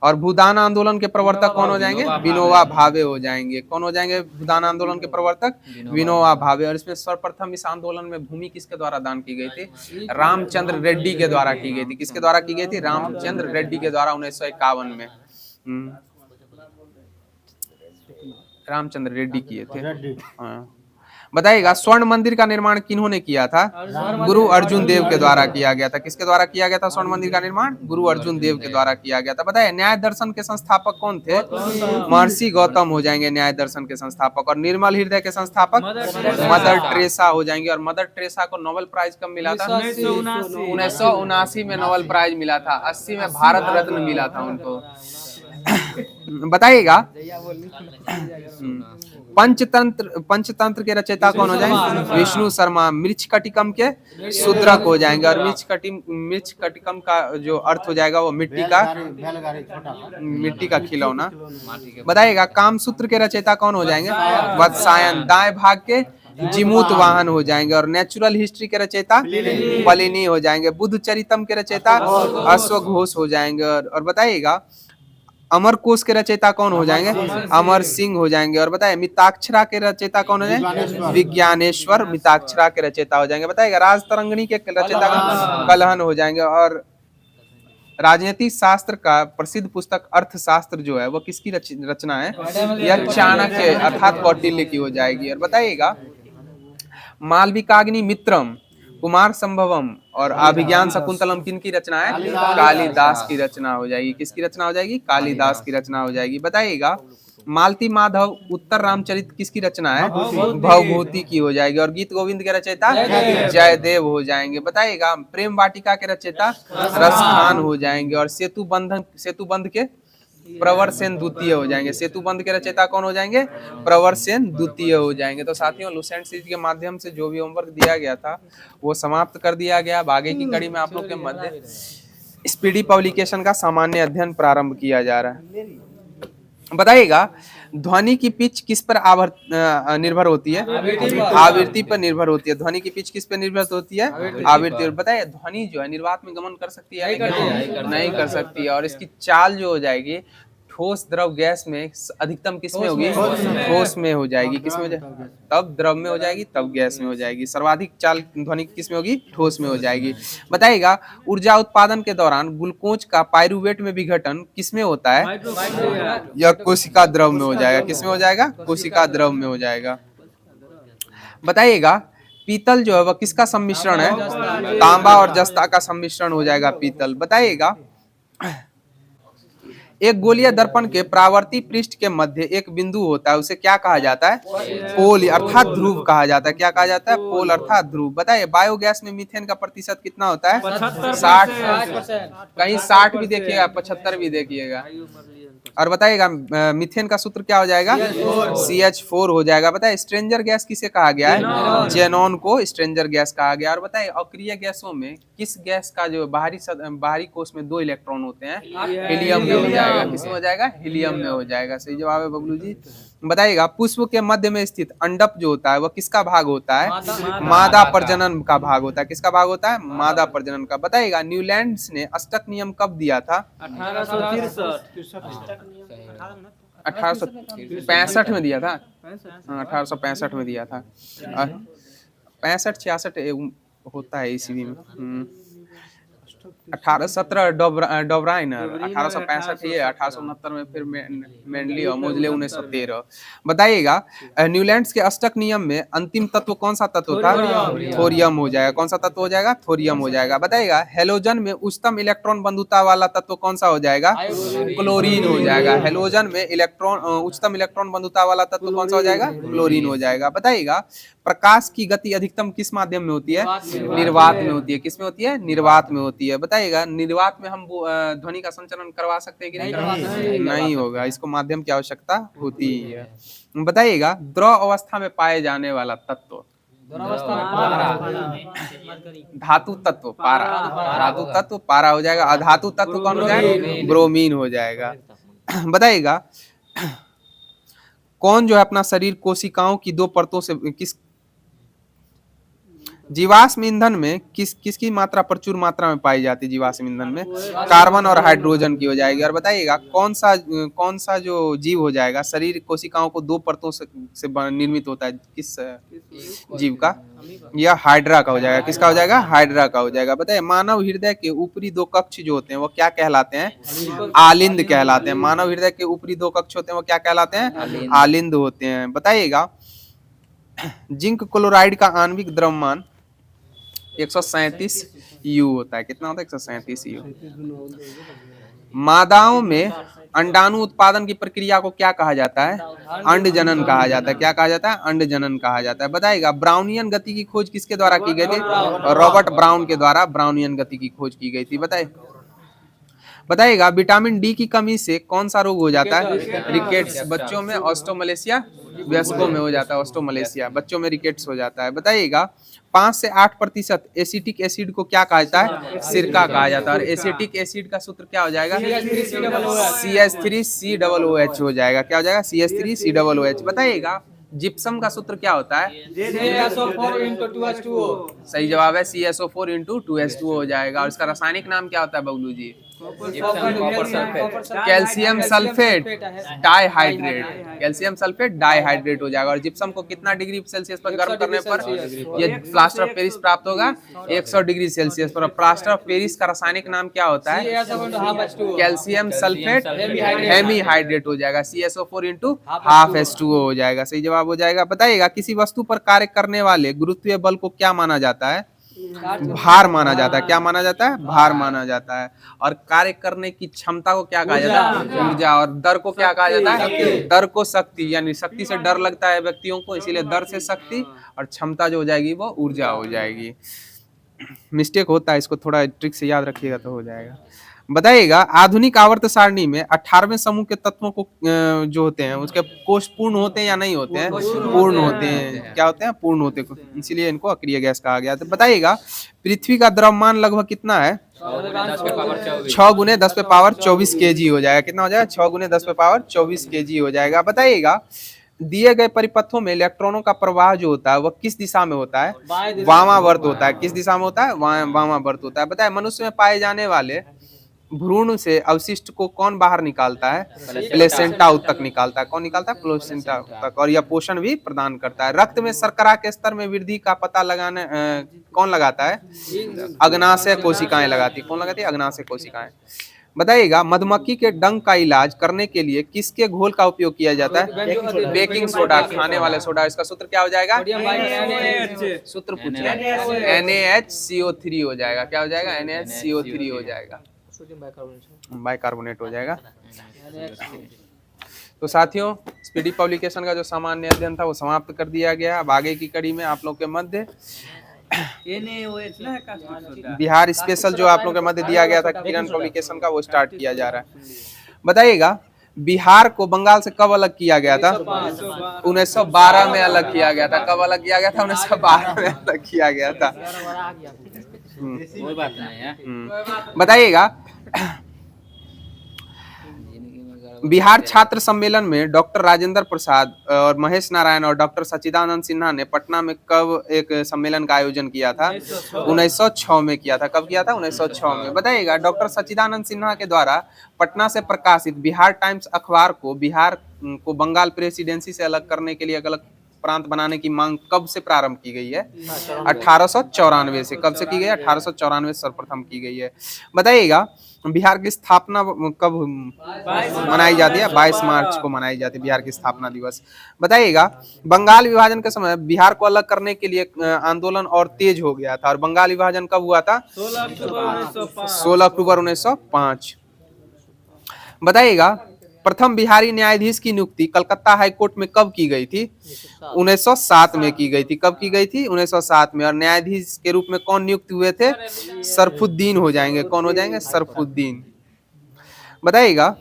और भूदान आंदोलन के प्रवर्तक कौन हो जाएंगे? विनोबा भावे हो जाएंगे। कौन हो जाएंगे भूदान आंदोलन के प्रवर्तक? विनोबा भावे। और इसमें सर्वप्रथम इस आंदोलन में भूमि किसके द्वारा दान की गई थी? रामचंद्र रेड्डी के द्वारा की गई थी। किसके द्वारा की गई थी? रामचंद्र रेड्डी के द्वारा 1951 में। रामचंद्र रेड्डी किए थे। रेड्डी। हाँ। बताइएगा स्वर्ण मंदिर का निर्माण किन्होंने किया था? गुरु अर्जुन देव के द्वारा किया गया था। किसके द्वारा किया गया था स्वर्ण मंदिर का निर्माण? गुरु अर्जुन देव के द्वारा किया गया था। बताइए न्याय दर्शन के संस्थापक कौन थे? महर्षि गौतम हो जाएंगे न्याय दर्शन के संस्थापक। और निर्मल हृदय के संस्थापक मदर टेरेसा हो जाएंगे। और मदर टेरेसा को नोबेल प्राइज कब मिला था? 1979 में नोबेल प्राइज मिला था। 80 में भारत रत्न मिला था उनको। बताइएगा पंचतंत्र के रचयिता कौन हो जाएंगे? विष्णु शर्मा। मृच्छकटिकम के शूद्रक हो जाएंगे। और मृच्छकटिकम का जो अर्थ हो जाएगा वो मिट्टी का खिलौना। बताइएगा कामसूत्र के रचयिता कौन हो जाएंगे? वत्सायन। दाएं भाग के जिमूत वाहन हो जाएंगे। और नेचुरल हिस्ट्री के रचयिता प्लिनी हो जाएंगे। बुद्ध चरितम के रचयिता अश्वघोष हो जाएंगे। और बताइएगा अमर कोश के रचयिता कौन हो जाएंगे? अमर सिंह हो जाएंगे। और बताइए मिताक्षरा के रचयिता कौन हो जाएंगे? विज्ञानेश्वर मिताक्षरा के रचयिता हो जाएंगे। बताइएगा राजतरंगिणी के रचयिता कलहन हो जाएंगे। और राजनीतिक शास्त्र का प्रसिद्ध पुस्तक अर्थशास्त्र जो है वो किसकी रचना है? यह चाणक्य अर्थात कौटिल्य की हो जाएगी। और बताइएगा मालविकाग्नि मित्रम, कुमार संभवम और अभिज्ञान शकुंतलम किनकी रचना है? कालिदास की रचना हो जाएगी। किसकी रचना हो जाएगी? कालिदास की रचना हो जाएगी। बताइएगा मालती माधव उत्तर रामचरित किसकी रचना है? भवभूति की हो जाएगी। और गीत गोविंद के रचयिता जयदेव हो जाएंगे। बताइएगा प्रेम वाटिका के रचयिता रसखान हो जाएंगे। और सेतु बंध के प्रवर सेन द्वितीय हो जाएंगे। सेतु बंध के रचयिता कौन हो जाएंगे? प्रवर सेन द्वितीय हो जाएंगे। तो साथियों लुसेंट सीरीज के माध्यम से जो भी होमवर्क दिया गया था वो समाप्त कर दिया गया। अब आगे की कड़ी में आप लोग के मध्य स्पीडी पब्लिकेशन का सामान्य अध्ययन प्रारंभ किया जा रहा है। बताइएगा ध्वनि की पिच किस पर निर्भर होती है? आवृत्ति पर निर्भर होती है। ध्वनि की पिच किस पर निर्भर होती है? आवृत्ति। और बताइए ध्वनि जो है निर्वात में गमन कर सकती है? नहीं कर सकती है। और इसकी चाल जो हो जाएगी ठोस द्रव गैस में अधिकतम किस में होगी? ठोस में हो जाएगी। किस में हो जाएगी? तब द्रव में हो जाएगी, तब गैस में हो जाएगी। सर्वाधिक चाल ध्वनि किस में होगी? ठोस में हो जाएगी। बताइएगा ऊर्जा उत्पादन के दौरान ग्लूकोज का पाइरूवेट में विघटन किस में होता है? यह कोशिका द्रव में हो जाएगा। किस में हो जाएगा? कोशिका द्रव में हो जाएगा। बताइएगा पीतल जो है वह किसका सम्मिश्रण है? तांबा और जस्ता का सम्मिश्रण हो जाएगा पीतल। बताइएगा एक गोलीय दर्पण के प्रावर्ती पृष्ठ के मध्य एक बिंदु होता है, उसे क्या कहा जाता है? पोल अर्थात ध्रुव कहा जाता है। क्या कहा जाता है? पोल अर्थात ध्रुव। बताइए बायोगैस में मीथेन का प्रतिशत कितना होता है? 60%। कहीं 60 भी देखिएगा, 75 भी देखिएगा। और बताइएगा मीथेन का सूत्र क्या हो जाएगा? CH4 हो जाएगा। बताइए स्ट्रेंजर गैस किसे कहा गया है? जेनॉन को स्ट्रेंजर गैस कहा गया। और बताइए अक्रिय गैसों में किस गैस का जो बाहरी कोश में 2 इलेक्ट्रॉन होते हैं? हीलियम में हो जाएगा। किसमें हो जाएगा? हीलियम में हो जाएगा। सही जवाब है बबलू जी। बताइएगा पुष्प के मध्य में स्थित अंडप जो होता है वह किसका भाग होता है? मादा प्रजनन का भाग होता है। किसका भाग होता है? मादा प्रजनन का। बताइएगा न्यूलैंड्स ने अष्टक नियम कब दिया था? 1863। 1865 में दिया था। हाँ 1865 में दिया था। 65 66 होता है ईस्वी में। 1817 डोब्राइनर, 1865 ये, 1869 में फिर मेंडली और मोजले 1913। बताइएगा न्यूलैंड्स के अष्टक नियम में अंतिम तत्व कौन सा तत्व था? थोरियम हो जाएगा। कौन सा तत्व हो जाएगा? थोरियम हो जाएगा। बताइएगा हेलोजन में उच्चतम इलेक्ट्रॉन बंधुता वाला तत्व कौन सा हो जाएगा? क्लोरीन हो जाएगा। हेलोजन में उच्चतम इलेक्ट्रॉन बंधुता वाला तत्व कौन सा हो जाएगा? क्लोरीन हो जाएगा। बताइएगा प्रकाश की गति अधिकतम किस माध्यम में होती है? निर्वात में होती है। किस में होती है? निर्वात में होती है। बताइएगा निर्वात में हम ध्वनि का संचरण करवा सकते हैं कि नहीं? नहीं होगा, इसको माध्यम की आवश्यकता होती है। बताइएगा द्रव अवस्था में पाए जाने वाला तत्व? धातु तत्व पारा। धातु तत्व पारा हो जाएगा। अधातु तत्व कौन हो जाएगा? ब्रोमीन हो जाएगा। बताइएगा कौन जो है अपना शरीर कोशिकाओं की दो परतों से जीवाश्म ईंधन में किसकी मात्रा प्रचुर मात्रा में पाई जाती है? जीवाश्म ईंधन में कार्बन और हाइड्रोजन की हो जाएगी। और बताइएगा कौन सा जो जीव हो जाएगा शरीर कोशिकाओं को दो परतों से निर्मित होता है? किस जीव का? या हाइड्रा का हो जाएगा। किसका हो जाएगा? हाइड्रा का हो जाएगा। बताइए मानव हृदय के ऊपरी दो कक्ष जो होते हैं वो क्या कहलाते हैं? आलिंद कहलाते हैं। मानव हृदय के ऊपरी दो कक्ष होते हैं वो क्या कहलाते हैं? आलिंद होते हैं। बताइएगा जिंक क्लोराइड का आणविक द्रव्यमान 137 यू होता है। कितना होता है? 137 यू। मादाओं में अंडाणु उत्पादन की प्रक्रिया को क्या कहा जाता है? अंड जनन कहा जाता है। क्या कहा जाता है? अंड जनन कहा जाता है। बताइएगा ब्राउनियन गति की खोज किसके द्वारा की गई थी? रॉबर्ट ब्राउन के द्वारा ब्राउनियन गति की खोज की गई थी। बताइएगा विटामिन डी की कमी से कौन सा रोग हो जाता है? रिकेट्स बच्चों में, ऑस्टोमलेशिया वयस्कों में हो जाता है। ऑस्टोमलेशिया बच्चों में रिकेट्स हो जाता है। बताइएगा 5 से 8% एसिटिक एसिड को क्या कहा जाता है? सिरका कहा जाता है। और एसिटिक एसिड का सूत्र क्या हो जाएगा? CH3COOH हो जाएगा। क्या हो जाएगा? CH3COOH। बताइएगा जिप्सम का सूत्र क्या होता है? सही जवाब है CSO4 × 2H2O हो जाएगा। और इसका रासायनिक नाम क्या होता है Bablu ji? Calcium sulphate dihydrate. Calcium sulphate dihydrate हो जाएगा। और जिप्सम को कितना डिग्री सेल्सियस पर गर्म करने पर ये प्लास्टर ऑफ पेरिस प्राप्त होगा? 100 डिग्री सेल्सियस पर। प्लास्टर ऑफ पेरिस का रासायनिक नाम क्या होता है? कैल्शियम सल्फेट हेमीहाइड्रेट हो जाएगा। CSO4 × ½ हो जाएगा। सही जवाब हो जाएगा। बताइएगा किसी वस्तु पर कार्य करने वाले गुरुत्वीय बल को क्या माना जाता है? भार माना जाता है। क्या माना जाता है? भार माना जाता है। और कार्य करने की क्षमता को क्या कहा जाता है? ऊर्जा। और दर को क्या कहा जाता है? दर को शक्ति। यानी शक्ति से डर लगता है व्यक्तियों को, इसीलिए दर से शक्ति, और क्षमता जो हो जाएगी वो ऊर्जा हो जाएगी। मिस्टेक होता है, इसको थोड़ा ट्रिक से याद रखिएगा तो हो जाएगा। बताइएगा आधुनिक आवर्त सारणी में 18वें समूह के तत्वों को जो होते हैं उसके कोष पूर्ण होते हैं या नहीं होते हैं? पूर्ण होते हैं। क्या होते हैं? पूर्ण होते हैं। इसीलिए इनको अक्रिय गैस कहा गया। तो बताइएगा पृथ्वी का द्रव्यमान लगभग कितना है? 6 × 10⁻24 kg हो जाएगा। कितना हो जाएगा? 6 × 10⁻24 kg हो जाएगा। बताइएगा दिए गए परिपथों में इलेक्ट्रॉनों का प्रवाह जो होता है वह किस दिशा में होता है? वामावर्त होता है। किस दिशा में होता है? वामावर्त होता है। बताए मनुष्य में पाए जाने वाले भ्रूण से अवशिष्ट को कौन बाहर निकालता है? प्लेसेंटा उत्तक निकालता है। कौन निकालता है? प्लेसेंटा उत्तक। और यह पोषण भी प्रदान करता है। रक्त में शर्करा के स्तर में वृद्धि का पता लगाने कौन लगाता है? अग्नाशय कोशिकाएं लगाती है। कौन लगाती है? अग्नाशय कोशिकाएं। बताइएगा मधुमक्खी के डंक का इलाज करने के लिए किसके घोल का उपयोग किया जाता है? बेकिंग सोडा, खाने वाले सोडा। इसका सूत्र क्या हो जाएगा? सूत्र पूछ रहे हैं। NaHCO3 हो जाएगा। क्या हो जाएगा? NaHCO3 हो जाएगा। बाइकार्बोनेट हो जाएगा। तो साथियों स्पीडी पब्लिकेशन का जो सामान्य अध्ययन था वो समाप्त कर दिया गया। अब आगे की कड़ी में आप लोग के मध्य बिहार स्पेशल जो आप लोग के मध्य दिया गया था किरण पब्लिकेशन का वो स्टार्ट किया जा रहा है। बताइएगा बिहार को बंगाल से कब अलग किया गया था? 1912 में अलग किया गया था। कब अलग किया गया था? 1912 में अलग किया गया था। बताइएगा बिहार छात्र सम्मेलन में डॉक्टर राजेंद्र प्रसाद और महेश नारायण और डॉक्टर सच्चिदानंद सिन्हा ने पटना में कब एक सम्मेलन का आयोजन किया था? 1906 में किया था। कब किया था? 1906 में। बताइएगा, डॉक्टर सच्चिदानंद सिन्हा के द्वारा पटना से प्रकाशित बिहार टाइम्स अखबार को बिहार को बंगाल प्रेसिडेंसी से अलग करने के लिए एक अलग प्रांत बनाने की मांग कब से प्रारंभ की गई है? 1894 से। कब से की गई है? 1894 सर्वप्रथम की गई है। बताइएगा, बिहार की स्थापना कब मनाई जाती है? 22 मार्च को मनाई जाती है बिहार की स्थापना दिवस। बताइएगा, बंगाल विभाजन के समय बिहार को अलग करने के लिए आंदोलन और तेज हो गया था, और बंगाल विभाजन कब हुआ था? 16 अक्टूबर 1905। बताइएगा, प्रथम बिहारी न्यायाधीश की नियुक्ति कलकत्ता हाई कोर्ट में कब की गई थी? 1907 में की गई थी। कब की गई थी? 1907 में। और न्यायाधीश के रूप में कौन नियुक्त हुए थे? सरफुद्दीन हो जाएंगे। कौन हो जाएंगे? सरफुद्दीन। बताइएगा,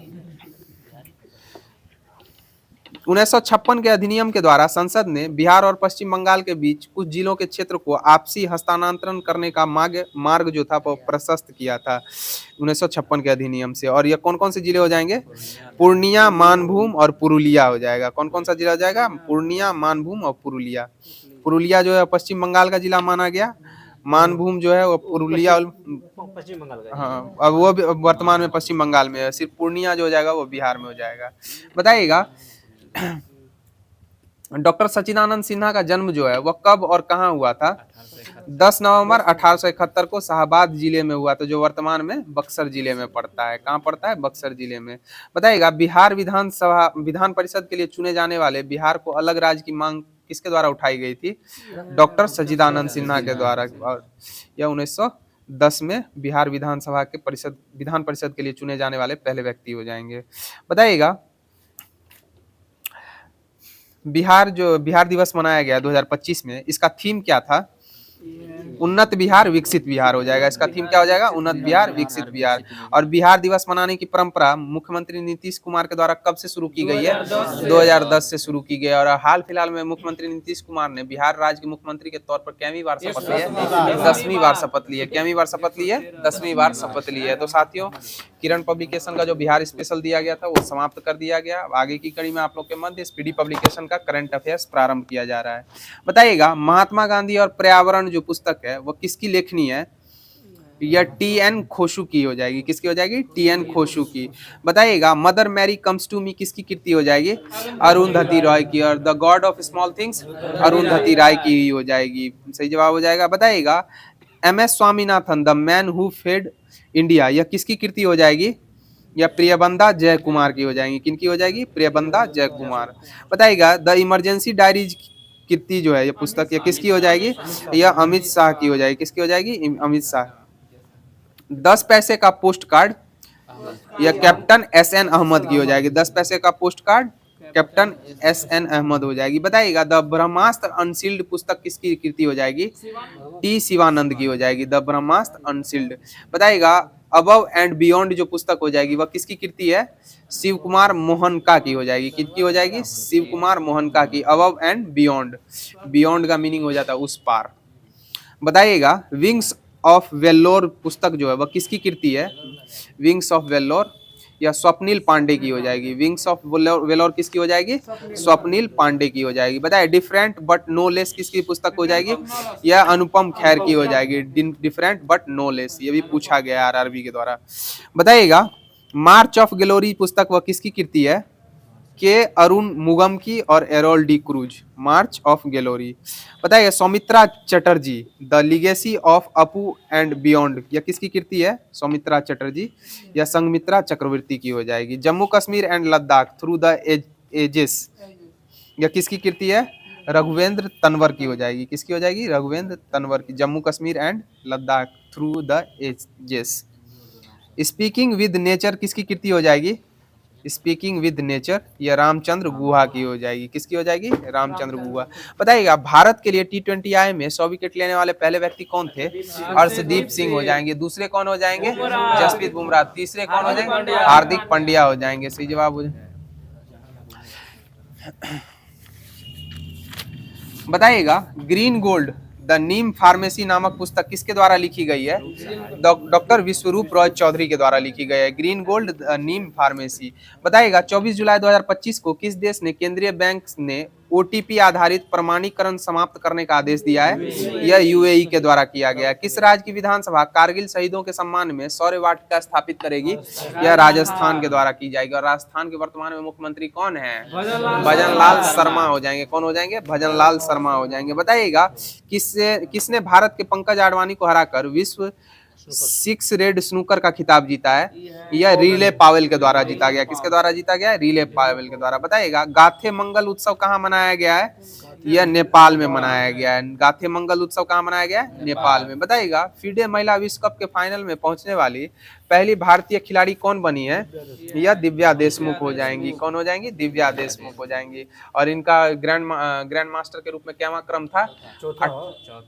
1956 के अधिनियम के द्वारा संसद ने बिहार और पश्चिम बंगाल के बीच कुछ जिलों के क्षेत्र को आपसी हस्तांतरण करने का मार्ग जो था वो प्रशस्त किया था 1956 के अधिनियम से। और ये कौन कौन से जिले हो जाएंगे? पूर्णिया, मानभूम और पुरुलिया हो जाएगा। कौन कौन सा जिला हो जाएगा? पूर्णिया, मानभूम और पुरुलिया। पुरुलिया जो है पश्चिम बंगाल का जिला माना गया, मानभूम जो है वो पुरुलिया, पश्चिम बंगाल का। हाँ, अब वो भी वर्तमान में पश्चिम बंगाल में है। सिर्फ पूर्णिया जो हो जाएगा वो बिहार में हो जाएगा। बताइएगा, डॉक्टर सच्चिदानंद सिन्हा का जन्म जो है वह कब और कहाँ हुआ था? 10 नवंबर 1871 को शाहबाद जिले में हुआ था, जो वर्तमान में बक्सर जिले में पड़ता है। कहाँ पड़ता है? बक्सर जिले में। बताइएगा, बिहार विधान परिषद के लिए चुने जाने वाले बिहार को अलग राज्य की मांग किसके द्वारा उठाई गई थी? डॉक्टर सच्चिदानंद सिन्हा के द्वारा। और यह 1910 में बिहार विधान परिषद के लिए चुने जाने वाले पहले व्यक्ति हो जाएंगे। बताइएगा, बिहार दिवस मनाया गया 2025 में, इसका थीम क्या था? उन्नत बिहार विकसित बिहार हो जाएगा। इसका थीम क्या हो जाएगा? उन्नत बिहार विकसित बिहार। और बिहार दिवस मनाने की परंपरा मुख्यमंत्री नीतीश कुमार के द्वारा कब से शुरू की गई है? 2010 से शुरू की गई है। और हाल फिलहाल में मुख्यमंत्री नीतीश कुमार ने बिहार राज्य के मुख्यमंत्री के तौर पर कैवीं बार शपथ ली है? 10वीं बार शपथ ली है। कैवीं बार शपथ ली है? 10वीं बार शपथ ली है। तो साथियों, किरण पब्लिकेशन का जो बिहार स्पेशल दिया गया था वो समाप्त कर दिया गया। आगे की कड़ी में आप लोग के मध्य स्पीडी पब्लिकेशन का करंट अफेयर्स प्रारंभ किया जा रहा है। बताइएगा, महात्मा गांधी और पर्यावरण जो पुस्तक है वो किसकी लेखनी है? यह टी.एन. खोशू की हो जाएगी। किसकी हो जाएगी? टी.एन. खोशू की। बताइएगा, Mother Mary comes to me किसकी कृति हो जाएगी? अरुंधति रॉय की। और the god of small things Arundhati Roy की हो जाएगी। सही जवाब हो जाएगा। बताइएगा, MS. Swaminathan the man who fed India, यह किसकी कृति हो जाएगी? या प्रियबंदा जय कुमार की हो जाएगी। किनकी हो जाएगी? प्रियबंदा जय कुमार। बताइएगा, द इमरजेंसी डायरीज कृति जो है ये पुस्तक, ये किसकी हो जाएगी? यह अमित शाह की हो जाएगी। किसकी हो जाएगी? अमित शाह। 10 पैसे का पोस्ट कार्ड, यह कैप्टन एस.एन. अहमद की हो जाएगी। 10 पैसे का postcard captain S N. Ahmad हो जाएगी। बताइएगा, द ब्रह्मास्त्र अनसील्ड पुस्तक किसकी कृति हो जाएगी? टी. शिवानंद की हो जाएगी। The Brahmastra unsealed. बताइएगा, अबव एंड बियॉन्ड जो पुस्तक हो जाएगी वह किसकी कृति है? शिव कुमार मोहनका की हो जाएगी। किसकी हो जाएगी? शिव कुमार मोहनका की। अबव एंड बियॉन्ड, बियॉन्ड का मीनिंग हो जाता है उस पार। बताइएगा, विंग्स ऑफ वेल्लोर पुस्तक जो है वह किसकी कृति है? विंग्स ऑफ वेल्लोर, या स्वप्निल पांडे की हो जाएगी। विंग्स ऑफ वेलोर किसकी हो जाएगी? स्वप्निल पांडे की हो जाएगी। बताइए, डिफरेंट बट नो लेस किसकी पुस्तक हो जाएगी? यह अनुपम खेर की हो जाएगी। डिफरेंट बट नो लेस, ये भी पूछा गया आरआरबी के द्वारा। बताइएगा, मार्च ऑफ ग्लोरी पुस्तक वह किसकी कृति है? के अरुण मुगम की और Errol D'Cruz. March of Glory. बताइए, Soumitra Chatterjee the legacy of Apu and beyond, यह किसकी कृति है? सौमित्रा चटर्जी या संघमित्रा चक्रवर्ती की हो जाएगी। Jammu Kashmir and Ladakh through the ages, यह किसकी कृति है? रघुवेंद्र तनवर की हो जाएगी। किसकी हो जाएगी? रघुवेंद्र तनवर की। Jammu Kashmir and Ladakh through the ages. Speaking with nature किसकी कृति हो जाएगी? स्पीकिंग विद नेचर, या रामचंद्र गुहा की हो जाएगी। किसकी हो जाएगी? रामचंद्र गुहा। बताइएगा, भारत के लिए T20I में 100 विकेट लेने वाले पहले व्यक्ति कौन थे? अर्शदीप सिंह हो जाएंगे। दूसरे कौन हो जाएंगे? जसप्रीत बुमराह। तीसरे कौन हो जाएंगे? हार्दिक पांड्या हो जाएंगे। सही जवाब हो जाएगा। बताइएगा, green gold the Neem pharmacy नामक पुस्तक किसके द्वारा लिखी गई है? डॉक्टर विश्वरूप रॉय चौधरी के द्वारा लिखी गई है। ग्रीन गोल्ड नीम फार्मेसी। बताइएगा 24 जुलाई 2025 को किस देश ने केंद्रीय बैंक ने ओटीपी आधारित प्रमाणीकरण समाप्त करने का आदेश दिया है? यह यूएई के द्वारा किया गया। किस राज्य की विधानसभा कारगिल शहीदों के सम्मान में शौर्य वाटिका स्थापित करेगी? यह राजस्थान के द्वारा की जाएगी। और राजस्थान के वर्तमान में मुख्यमंत्री कौन है? भजनलाल शर्मा हो जाएंगे। कौन हो जाएंगे? भजनलाल शर्मा हो जाएंगे। बताइएगा किसने भारत के पंकज आडवाणी को हराकर विश्व 6 रेड स्नूकर का खिताब जीता है? यह रिले पावेल के द्वारा जीता गया। किसके द्वारा जीता गया? रिले पावेल के द्वारा। बताइएगा गाथे मंगल उत्सव कहाँ मनाया गया है? यह नेपाल में मनाया गया है। गाथे मंगल उत्सव कहाँ मनाया गया है? नेपाल में। बताइएगा फीडे महिला विश्व कप के फाइनल में पहुंचने वाली पहली भारतीय खिलाड़ी कौन बनी है? यह दिव्या देशमुख हो जाएंगी। कौन हो जाएंगी? दिव्या देशमुख हो जाएंगी। और इनका ग्रैंड मास्टर के रूप में क्या क्रम था?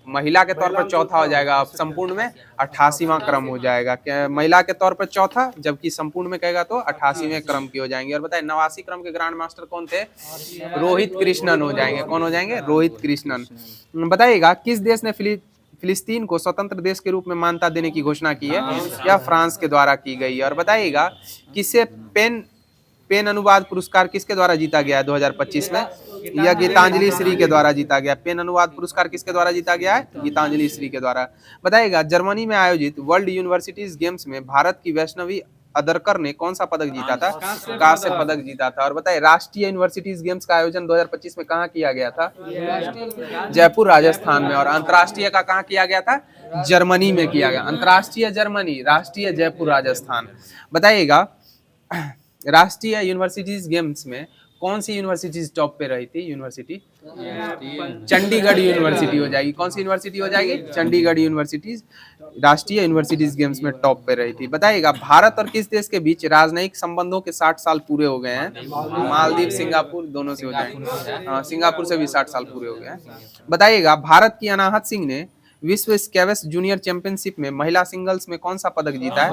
महिला के तौर पर चौथा हो जाएगा। संपूर्ण में 88वां क्रम हो जाएगा। महिला के तौर पर चौथा, जबकि संपूर्ण में कहेगा तो 88वें क्रम की हो जाएंगे। और बताए 89 क्रम के ग्रैंड मास्टर कौन थे? रोहित कृष्णन हो जाएंगे। कौन हो जाएंगे? रोहित कृष्णन। बताइएगा किस देश ने फिलिस्तीन को स्वतंत्र देश के रूप में मान्यता देने की घोषणा की है? या फ्रांस के द्वारा की गई है। और बताइएगा किसे पेन अनुवाद पुरस्कार किसके द्वारा जीता गया है 2025 में? यह गीतांजलि श्री के द्वारा जीता गया। पेन अनुवाद पुरस्कार किसके द्वारा जीता गया है? गीतांजलि श्री के द्वारा। बताइएगा जर्मनी में आयोजित वर्ल्ड यूनिवर्सिटीज गेम्स में भारत की वैष्णवी अदरकर ने कौन सा पदक जीता था? कांस्य पदक जीता था। और बताइए राष्ट्रीय यूनिवर्सिटीज गेम्स का आयोजन 2025 में कहाँ किया गया था? जयपुर राजस्थान में। और अंतर्राष्ट्रीय का कहाँ किया गया था? जर्मनी में किया गया। अंतर्राष्ट्रीय जर्मनी, राष्ट्रीय जयपुर राजस्थान। बताइएगा राष्ट्रीय यूनिवर्सिटीज गेम्स में कौन सी यूनिवर्सिटीज टॉप पे रही थी? यूनिवर्सिटी चंडीगढ़ यूनिवर्सिटी हो जाएगी। कौन सी यूनिवर्सिटी हो जाएगी? चंडीगढ़ यूनिवर्सिटी राष्ट्रीय यूनिवर्सिटीज गेम्स में टॉप पे रही थी। बताइएगा भारत और किस देश के बीच राजनयिक संबंधों के 60 साल पूरे हो गए हैं? मालदीव, सिंगापुर, दोनों से हो जाएंगे। सिंगापुर से भी 60 साल पूरे हो गए हैं। बताइएगा भारत की अनाहत सिंह ने विश्व स्क्वैश जूनियर चैंपियनशिप में महिला सिंगल्स में कौन सा पदक जीता है?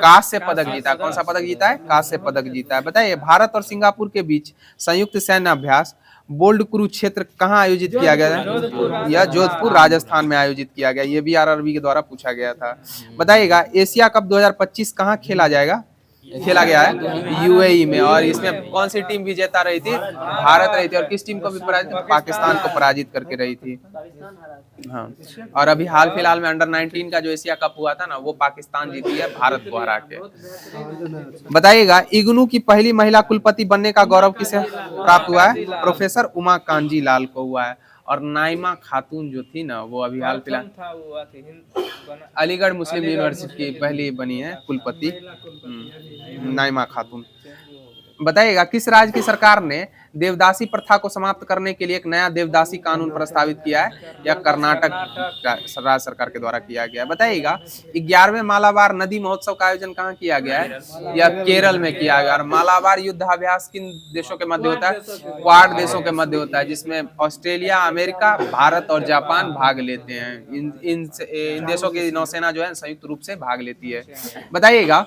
कांस्य पदक जीता है। कौन सा पदक जीता है? कांस्य पदक जीता है। बताइए भारत और सिंगापुर के बीच संयुक्त सैन्य अभ्यास बोल्ड कुरुक्षेत्र कहाँ आयोजित किया गया है? यह जोधपुर राजस्थान में आयोजित किया गया। ये भी आरआरबी के द्वारा पूछा गया था। बताइएगा एशिया कप 2025 कहाँ खेला गया है? यूएई में। और इसमें कौन सी टीम विजेता रही थी? भारत रही थी। और किस टीम को भी पराजित? पाकिस्तान को पराजित करके रही थी। हाँ। और अभी हाल फिलहाल में अंडर 19 का जो एशिया कप हुआ था ना, वो पाकिस्तान जीती है भारत को हरा के। बताइएगा इग्नू की पहली महिला कुलपति बनने का गौरव किसे प्राप्त हुआ है? प्रोफेसर उमा कांजी लाल को हुआ है। और नाइमा खातून जो थी ना, वो अभी हाल फिलहाल अलीगढ़ मुस्लिम यूनिवर्सिटी की पहली बनी है कुलपति नाइमा खातून। बताइएगा किस राज्य की सरकार ने देवदासी प्रथा को समाप्त करने के लिए एक नया देवदासी कानून प्रस्तावित किया है? या कर्नाटक राज्य सरकार के द्वारा किया गया। बताइएगा 11वें मालाबार नदी महोत्सव का आयोजन कहाँ किया गया है? या केरल में किया गया। और मालाबार युद्धाभ्यास किन देशों के मध्य होता है? क्वाड देशों के मध्य होता है, जिसमें ऑस्ट्रेलिया, अमेरिका, भारत और जापान भाग लेते हैं। इन देशों की नौसेना जो है संयुक्त रूप से भाग लेती है। बताइएगा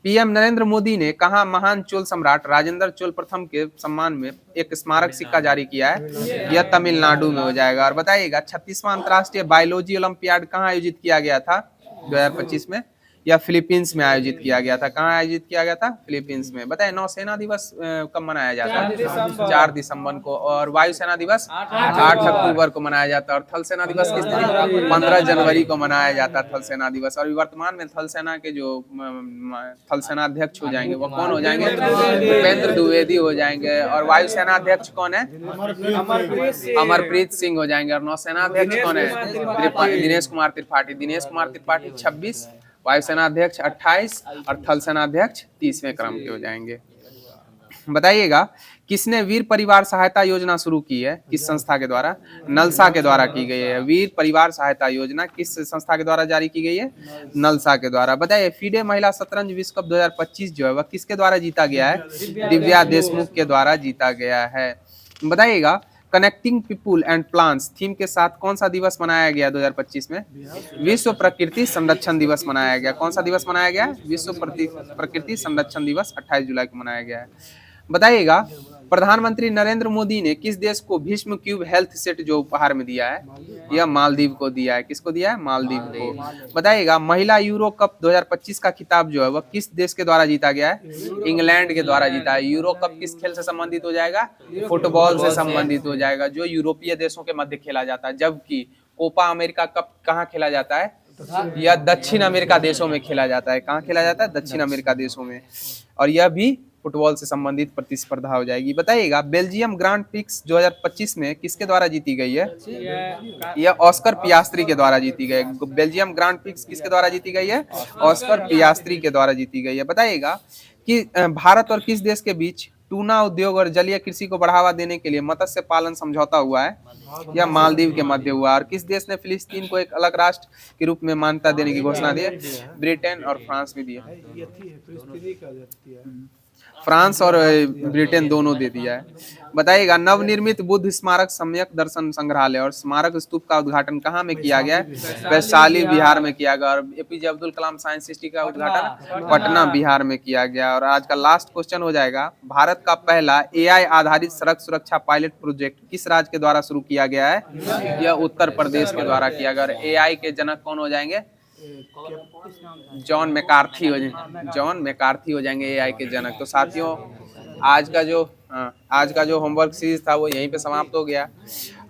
पीएम नरेंद्र मोदी ने कहा महान चोल सम्राट राजेंद्र चोल प्रथम के सम्मान में एक स्मारक सिक्का जारी किया है? यह तमिलनाडु में हो जाएगा। और बताइएगा 36वां अंतर्राष्ट्रीय बायोलॉजी ओलंपियाड कहाँ आयोजित किया गया था 2025 में? या फिलीपींस में आयोजित किया गया था। कहाँ आयोजित किया गया था? फिलीपींस में। बताए नौसेना दिवस कब मनाया जाता है? 4 दिसंबर को। और वायुसेना दिवस 8 अक्टूबर को मनाया जाता है। और थल सेना दिवस किस दिन? 15 जनवरी को मनाया जाता है थल सेना दिवस। और वर्तमान में थल सेना के जो थल सेना अध्यक्ष हो जाएंगे वो कौन हो जाएंगे? भूपेंद्र द्विवेदी हो जाएंगे। और वायुसेना अध्यक्ष कौन है? अमरप्रीत सिंह हो जाएंगे। और नौसेना अध्यक्ष कौन है? दिनेश कुमार त्रिपाठी 26, वायुसेना अध्यक्ष 28 और थल सेना अध्यक्ष 30वें क्रम के हो जाएंगे। बताइएगा किसने वीर परिवार सहायता योजना शुरू की है? किस संस्था के द्वारा? नलसा के द्वारा की गई है। वीर परिवार सहायता योजना किस संस्था के द्वारा जारी की गई है? नलसा के द्वारा। बताइए फीडे महिला शतरंज विश्व कप 2025 जो है वह किसके द्वारा जीता गया है? दिव्या देशमुख के द्वारा जीता गया है। बताइएगा connecting people and plants theme के साथ कौन सा दिवस मनाया गया 2025 में? विश्व प्रकृति संरक्षण दिवस मनाया गया। कौन सा दिवस मनाया गया? विश्व प्रकृति संरक्षण दिवस 28 जुलाई को मनाया गया है। बताइएगा प्रधानमंत्री नरेंद्र मोदी ने किस देश को भीष्म क्यूब हेल्थ सेट जो उपहार में दिया है? यह मालदीव को दिया है। किसको दिया है? मालदीव को। बताइएगा महिला यूरो कप 2025 का खिताब जो है वह किस देश के द्वारा जीता गया है? इंग्लैंड के द्वारा जीता है। यूरो कप किस खेल से संबंधित हो जाएगा? फुटबॉल से संबंधित हो जाएगा, जो यूरोपीय देशों के मध्य खेला जाता है। जबकि कोपा अमेरिका कप कहाँ खेला जाता है? यह दक्षिण अमेरिका देशों में खेला जाता है। कहाँ खेला जाता है? दक्षिण अमेरिका देशों में। और यह भी फुटबॉल से संबंधित प्रतिस्पर्धा हो जाएगी। बताइएगा बेल्जियम ग्रांड प्रिक्स 2025 में किसके द्वारा जीती गई है? यह ऑस्कर पियास्त्री के द्वारा जीती गई। बेल्जियम ग्रांड प्रिक्स किसके द्वारा जीती गई है? ऑस्कर पियास्त्री के द्वारा जीती गई है। बताइएगा कि भारत और किस देश के बीच टूना उद्योग और जलीय कृषि को बढ़ावा देने के लिए मत्स्य पालन समझौता हुआ है? यह मालदीव के मध्य हुआ। और किस देश ने फिलिस्तीन को एक अलग राष्ट्र के रूप में मान्यता देने की घोषणा दी है? ब्रिटेन और फ्रांस भी दिया। फ्रांस और ब्रिटेन दोनों दे दिया है। बताइएगा नवनिर्मित बुद्ध स्मारक सम्यक दर्शन संग्रहालय और स्मारक स्तूप का उद्घाटन कहाँ में किया गया है? वैशाली बिहार में किया गया। और APJ Abdul Kalam science city का उद्घाटन पटना बिहार में किया गया। और आज का लास्ट क्वेश्चन हो जाएगा भारत का पहला एआई आधारित सड़क सुरक्षा पायलट प्रोजेक्ट किस राज्य के द्वारा शुरू किया गया है? यह उत्तर प्रदेश के द्वारा किया गया। और एआई के जनक कौन हो जाएंगे? जॉन मैकार्थी हो जाएंगे एआई के जनक। तो साथियों आज का जो होमवर्क सीरीज था वो यहीं पे समाप्त हो गया।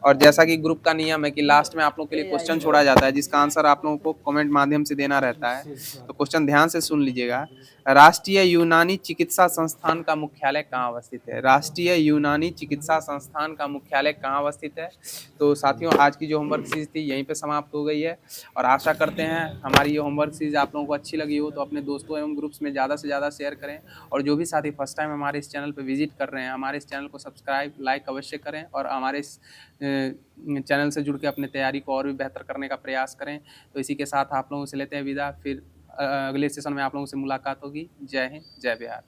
और जैसा कि ग्रुप का नियम है कि लास्ट में आप लोगों के लिए क्वेश्चन छोड़ा जाता है जिसका आंसर आप लोगों को कमेंट माध्यम से देना रहता है। तो क्वेश्चन ध्यान से सुन लीजिएगा। राष्ट्रीय यूनानी चिकित्सा संस्थान का मुख्यालय कहाँ अवस्थित है? राष्ट्रीय यूनानी चिकित्सा संस्थान का मुख्यालय कहाँ अवस्थित है? तो साथियों आज की जो होमवर्क सीरीज थी यहीं पे समाप्त हो गई है। और आशा करते हैं हमारी ये होमवर्क सीरीज आप लोगों को अच्छी लगी हो तो अपने दोस्तों एवं ग्रुप्स में ज़्यादा से ज़्यादा शेयर करें। और जो भी साथी फर्स्ट टाइम हमारे इस चैनल पर विजिट कर रहे हैं हमारे इस चैनल को सब्सक्राइब लाइक अवश्य करें। और हमारे इस चैनल से जुड़ के अपनी तैयारी को और भी बेहतर करने का प्रयास करें। तो इसी के साथ आप लोगों से लेते हैं विदा। फिर अगले सेशन में आप लोगों से मुलाकात होगी। जय हिंद, जय बिहार।